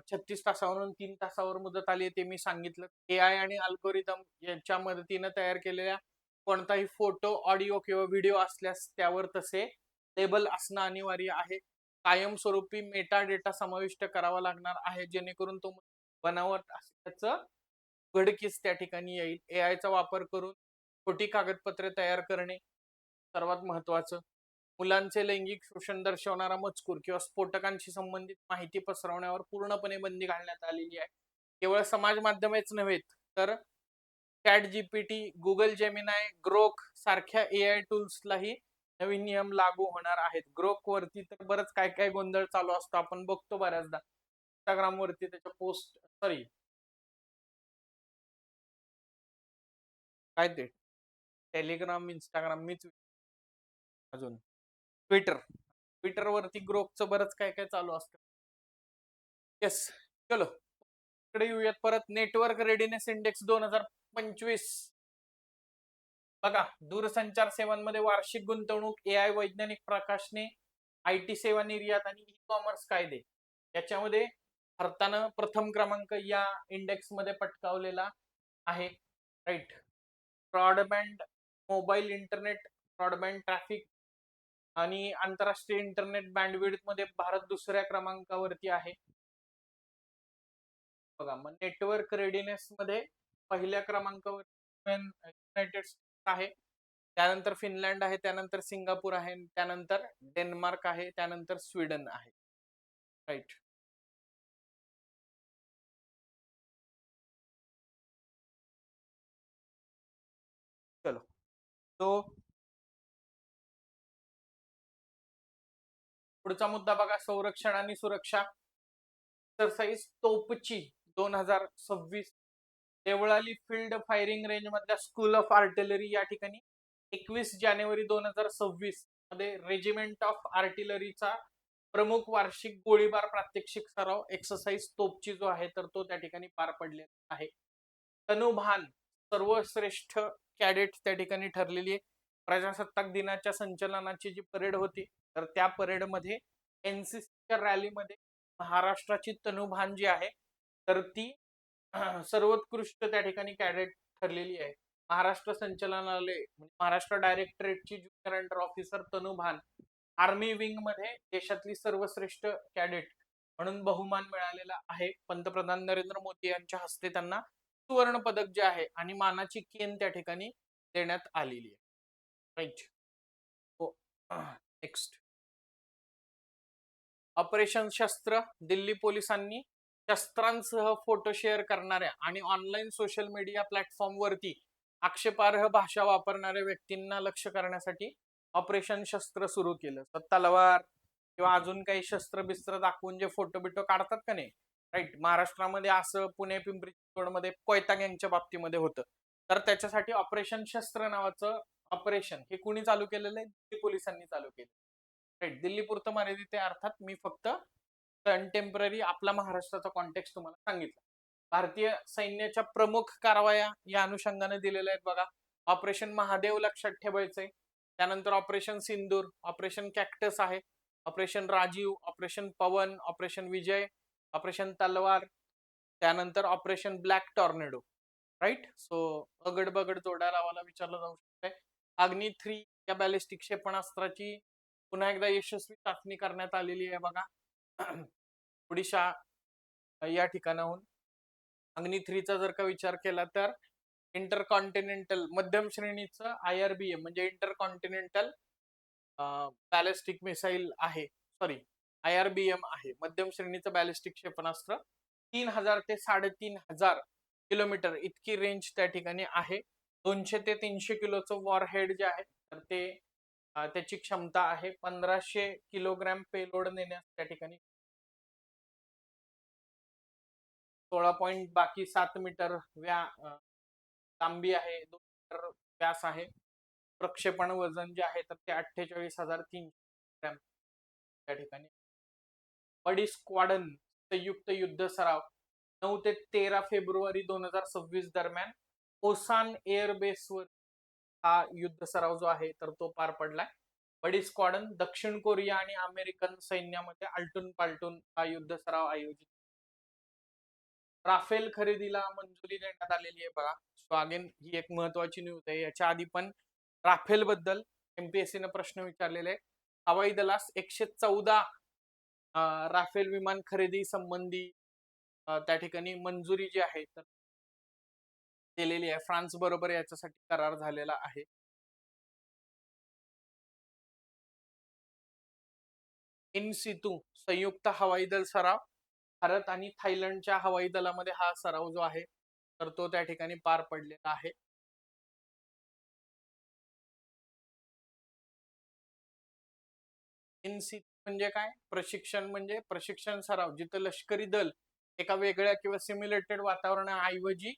36 तासावरून 3 तासावर मुदत आली आहे ते मी सांगितलं. एआय आणि अल्गोरिदम यांच्या मदतीनं तयार केलेल्या कोणताही फोटो, ऑडिओ किंवा व्हिडिओ असल्यास त्यावर तसे लेबल असणं अनिवार्य आहे. कायमस्वरूपी मेटा डेटा समाविष्ट करावा लागणार आहे जेणेकरून तो बनावट असल्याचं उघडकीस त्या ठिकाणी येईल. AI चा वापर करून खोटी कागदपत्रे तयार करणे सर्वात महत्वाचं. मुलांचे लैंगिक शोषण दर्शवणारा मजकूर किंवा स्फोटकांशी संबंधित माहिती पसरवण्यावर पूर्णपणे बंदी घालण्यात आलेली आहे. केवळ समाज माध्यमेच नव्हे तर chat GPT, Google Gemini, Grok सारख्या AI टूल्सलाही नवीन नियम लागू होणार आहेत. ग्रोक वरती तर बरंच काय काय गोंधळ चालू असतो, आपण बघतो बऱ्याचदा. इंस्टाग्राम वरती त्याच्या पोस्ट, सॉरी काय ते टेलिग्राम, इंस्टाग्राम मीच अजून ट्विटर वरती ग्रोकचं बरंच काय काय चालू असतं. येस, चलो इकडे येऊयात परत. नेटवर्क रेडीनेस इंडेक्स 2025 बघा. दूरसंचार सेवांमध्ये वार्षिक गुंतवणूक, AI, वैज्ञानिक प्रकाशने, IT सेवा निर्यात आणि ई कॉमर्स कायदे याच्यामध्ये भारतानं प्रथम क्रमांक या इंडेक्स मध्ये पटकावलेला आहे. Right. Broadband mobile internet, broadband traffic आणि आंतरराष्ट्रीय इंटरनेट बँडविड्थ मध्ये भारत दुसऱ्या क्रमांकावरती आहे. बघा, मग नेटवर्क रेडीनेस मध्ये पहिल्या क्रमांकावर युनायटेड स्टेट्स आहे, त्यानंतर फिनलँड आहे, त्यानंतर सिंगापूर आहे, त्यानंतर डेन्मार्क आहे, त्यानंतर स्वीडन आहे. राईट. चलो, तो पुढचा मुद्दा बघा. संरक्षण आणि सुरक्षा exercise Topchi 2026 Devlali field firing range मधल्या स्कूल ऑफ आर्टिलरी या ठिकाणी 21 जानेवारी 2026 मध्ये रेजिमेंट ऑफ आर्टिलरीचा प्रमुख वार्षिक गोळीबार प्रात्यक्षिक सराव एक्सरसाइज तोपची जो आहे तर तो त्या ठिकाणी पार पडलेला आहे. तनुभान सर्वश्रेष्ठ कॅडेट त्या ठिकाणी ठरलेली आहे. प्रजासत्ताक दिनाच्या संचलनाची जी परेड होती तर त्या परेडमध्ये एनसीसीच्या रॅलीमध्ये महाराष्ट्राची तनुभान जी आहे तर ती सर्वोत्कृष्ट त्या ठिकाणी कॅडेट ठरलेली आहे. महाराष्ट्र संचालनालय महाराष्ट्र डायरेक्टरेटची junior under officer Tanubhan army wing मध्ये देशातली सर्वश्रेष्ठ कॅडेट म्हणून बहुमान मिळालेला आहे. पंतप्रधान नरेंद्र मोदी यांच्या हस्ते त्यांना सुवर्ण पदक जे आहे आणि मानाची केन त्या ठिकाणी देण्यात आलेली आहे. राईट. हो, नेक्स्ट. ऑपरेशन शस्त्र. दिल्ली पोलिसांनी शस्त्रांसह फोटो शेअर करणाऱ्या आणि ऑनलाईन सोशल मीडिया प्लॅटफॉर्म वरती आक्षेपार्ह भाषा वापरणाऱ्या व्यक्तींना लक्ष करण्यासाठी ऑपरेशन शस्त्र सुरू केलं. तलवार किंवा अजून काही शस्त्र बिस्त्र दाखवून जे फोटो बिटो काढतात का नाही, राईट. महाराष्ट्रामध्ये असं पुणे पिंपरी चिंचवड मध्ये कोयता गँगच्या बाबतीमध्ये होतं. तर त्याच्यासाठी ऑपरेशन शस्त्र नावाचं ऑपरेशन हे कुणी चालू केलेलं आहे? दिल्ली पोलिसांनी चालू केलं. राईट. दिल्ली पुरतं मर्यादित आहे, अर्थात मी फक्त कंटेम्पररी आपला महाराष्ट्राचा कॉन्टेक्स्ट तुम्हाला सांगितलं. भारतीय सैन्याच्या प्रमुख कारवाया या अनुषंगाने दिलेल्या आहेत बघा. ऑपरेशन महादेव लक्षात ठेवायचंय, त्यानंतर ऑपरेशन सिंदूर, ऑपरेशन कॅक्टस आहे, operation Rajiv, operation Pawan, operation Vijay, operation Talwar, त्यानंतर operation black tornado. Right. So अगड बगड जोड्या लावायला विचारलं जाऊ शकतंय. अग्नी 3 या बॅलिस्टिक क्षेपणास्त्राची पुन्हा एकदा यशस्वी चाचणी करण्यात आलेली आहे बघा. ओडिशा या ठिकाणाहून. अग्नी 3 चा जर का विचार केला तर इंटरकॉन्टिनेंटल मध्यम श्रेणीचं IRBM म्हणजे इंटरकॉन्टिनेंटल बॅलिस्टिक मिसाईल आहे, सॉरी IRBM आहे, मध्यम श्रेणीचं बॅलिस्टिक क्षेपणास्त्र. 3000 ते 3500 किलोमीटर इतकी रेंज त्या ठिकाणी आहे. 200 ते 300 किलोचं वॉरहेड जे आहे तर ते त्याची क्षमता आहे. 1500 किलोग्रॅम पेलोड नेण्यास त्या ठिकाणी 16.7 मीटर लांबी आहे, 2 मीटर व्यास आहे. प्रक्षेपण वजन जे आहे तर ते 48,300 ग्रॅम त्या ठिकाणी. बडी स्क्वाडन संयुक्त युद्ध सराव 9 ते 13 फेब्रुवारी 2026 दरम्यान ओसान एअरबेसवर हा युद्ध सराव जो आहे तर तो पार पडलाय. बडी स्क्वाडन दक्षिण कोरिया आणि अमेरिकन सैन्यामध्ये आलटून पालटून हा युद्ध सराव आयोजित. राफेल खरेदीला मंजुरी देण्यात आलेली आहे बघा. सो अगेन ही एक महत्वाची न्यूज आहे. याच्या आधी पण राफेल बद्दल MPSC ने प्रश्न विचारलेले. हवाई दलास 114 राफेल विमान खरेदी संबंधी त्या ठिकाणी मंजुरी जी आहे तर केलेली आहे. फ्रान्स बरोबर याच्यासाठी करार झालेला आहे. इन सितू संयुक्त हवाई दल सराव, भारत आणि थायलंडच्या हवाई दलामध्ये हा सराव जो आहे तर तो त्या ठिकाणी पार पडलेला आहे. इन सितू म्हणजे काय? प्रशिक्षण म्हणजे प्रशिक्षण सराव, जिथं लष्करी दल एका वेगळ्या किंवा सिम्युलेटेड वातावरणाऐवजी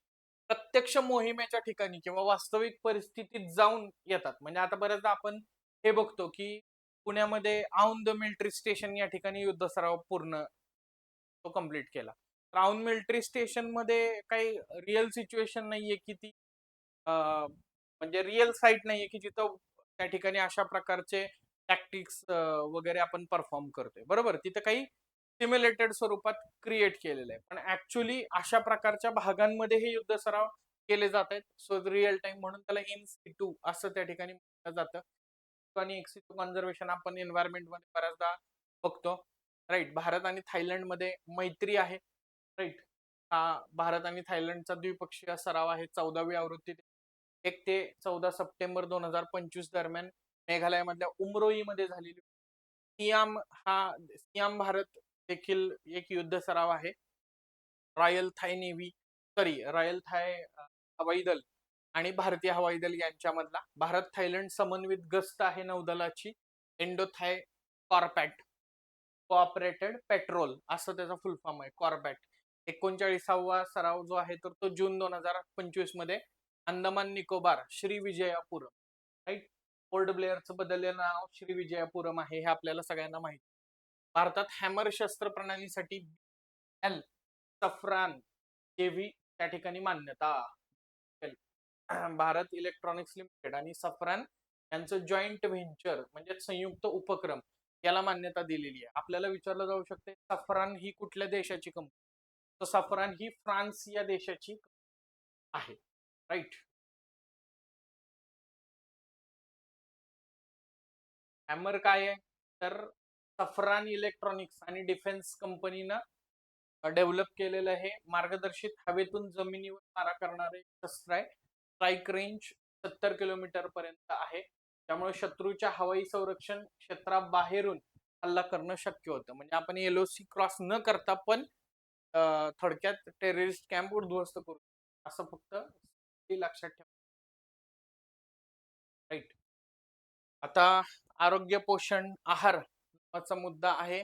प्रत्यक्ष मोहिमेच्या ठिकाणी किंवा वास्तविक परिस्थितीत जाऊन येतात. म्हणजे आता बऱ्याचदा आपण हे बघतो की पुण्यामध्ये औंध मिलिटरी स्टेशन या ठिकाणी युद्ध सराव पूर्ण तो कंप्लीट केला. औंध मिलिटरी स्टेशन मध्ये काही रिअल सिच्युएशन नाहीये की ती म्हणजे रिअल साईट नाहीये की जिथं त्या ठिकाणी अशा प्रकारचे टॅक्टिक्स वगैरे आपण परफॉर्म करतोय. बरोबर, तिथे काही सिम्युलेटेड स्वरूपात क्रिएट केलेलं आहे. पण ऍक्च्युली अशा प्रकारच्या भागांमध्ये हे युद्ध सराव केले जात आहेत. सो रिअल टाइम म्हणून त्याला इन सिटू असं त्या ठिकाणी म्हटलं जातं. आणि एक्सिटू कन्झर्वेशन आपण एन्व्हायरमेंट मध्ये बऱ्याचदा बघतो. राईट, भारत आणि थायलंड मध्ये मैत्री आहे. राईट, हा भारत आणि थायलंडचा द्विपक्षीय सराव आहे. 14वी आवृत्ती 1 ते 14 सप्टेंबर 2025 दरम्यान मेघालयमधल्या उमरोई मध्ये झालेली. सियाम भारत देखील एक युद्ध सराव आहे. रॉयल थाय हवाई दल आणि भारतीय हवाई दल यांच्यामधला भारत थायलंड समन्वित गस्त आहे नौदलाची. इंडो थाय कॉर्पॅट कोऑपरेटेड पेट्रोल असं त्याचा फुल फॉर्म आहे. कॉर्बॅट 39वा सराव जो आहे तर तो जून 2025 मध्ये अंदमान निकोबार श्रीविजयापुरम, राईट. पोर्ट ब्लेअरचं बदललेलं नाव श्रीविजयापुरम आहे, हे आपल्याला सगळ्यांना माहिती. भारतात हॅमर शस्त्र प्रणालीसाठी एल सफ्रान जेव्ही त्या ठिकाणी मान्यता. भारत इलेक्ट्रॉनिक्स लिमिटेड आणि सफ्रान यांचं जॉईंट व्हेंचर म्हणजे संयुक्त उपक्रम याला मान्यता दिलेली आहे. आपल्याला विचारलं जाऊ शकते सफ्रान ही कुठल्या देशाची कंपनी, तर सफ्रान ही फ्रान्स या देशाची आहे. राईट. हॅमर काय आहे तर सफ्रान इलेक्ट्रॉनिक्स आणि डिफेन्स कंपनीनं डेव्हलप केलेलं हे मार्गदर्शित हवेतून जमिनीवर मारा करणारे शस्त्र आहे. स्ट्राईक रेंज 70 किलोमीटर पर्यंत आहे. त्यामुळे शत्रूच्या हवाई संरक्षण क्षेत्राबाहेरून हल्ला करणं शक्य होतं. म्हणजे आपण LOC क्रॉस न करता पण थोडक्यात टेररिस्ट कॅम्प उद्ध्वस्त करू असं फक्त लक्षात ठेवा. राईट. आता आरोग्य पोषण आहार नावाचा मुद्दा आहे.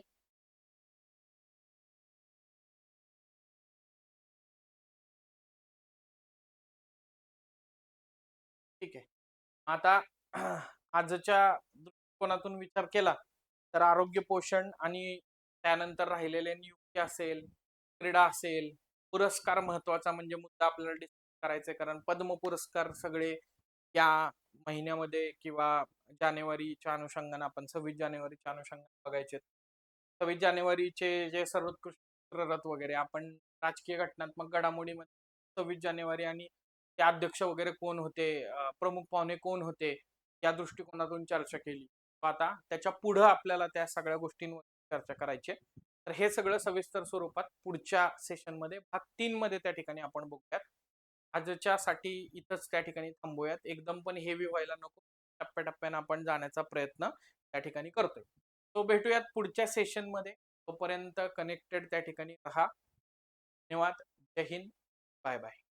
ठीक आहे. आता आजच्या दृष्टिकोनातून विचार केला तर आरोग्य पोषण आणि त्यानंतर राहिलेले नियुक्ती असेल, क्रीडा असेल, पुरस्कार महत्वाचा म्हणजे मुद्दा आपल्याला डिस्कस करायचा आहे. कारण पद्म पुरस्कार सगळे या महिन्यामध्ये किंवा जानेवारीच्या अनुषंगाने आपण 26 जानेवारीच्या अनुषंगाने बघायचे. 26 जानेवारीचे जे सर्वोत्कृष्ट चित्ररथ वगैरे आपण राजकीय घटनात्मक घडामोडीमध्ये 26 जानेवारी आणि ते अध्यक्ष वगैरे कोण होते, प्रमुख पाहुणे कोण होते या दृष्टिकोनातून चर्चा केली. आता त्याच्या पुढे आपल्याला त्या सगळ्या गोष्टींवर चर्चा करायची. तर हे सगळं सविस्तर स्वरूपात पुढच्या सेशनमध्ये भाग 3 मध्ये त्या ठिकाणी आपण बघूयात. आजच्या साठी इथंच त्या ठिकाणी थांबूयात. एकदम पण हेवी व्हायला नको, टप्प्याटप्प्याने आपण जाण्याचा प्रयत्न त्या ठिकाणी करतोय. तो भेटूयात पुढच्या सेशन मध्ये. तोपर्यंत कनेक्टेड त्या ठिकाणी राहा. धन्यवाद. जय हिंद. Bye bye.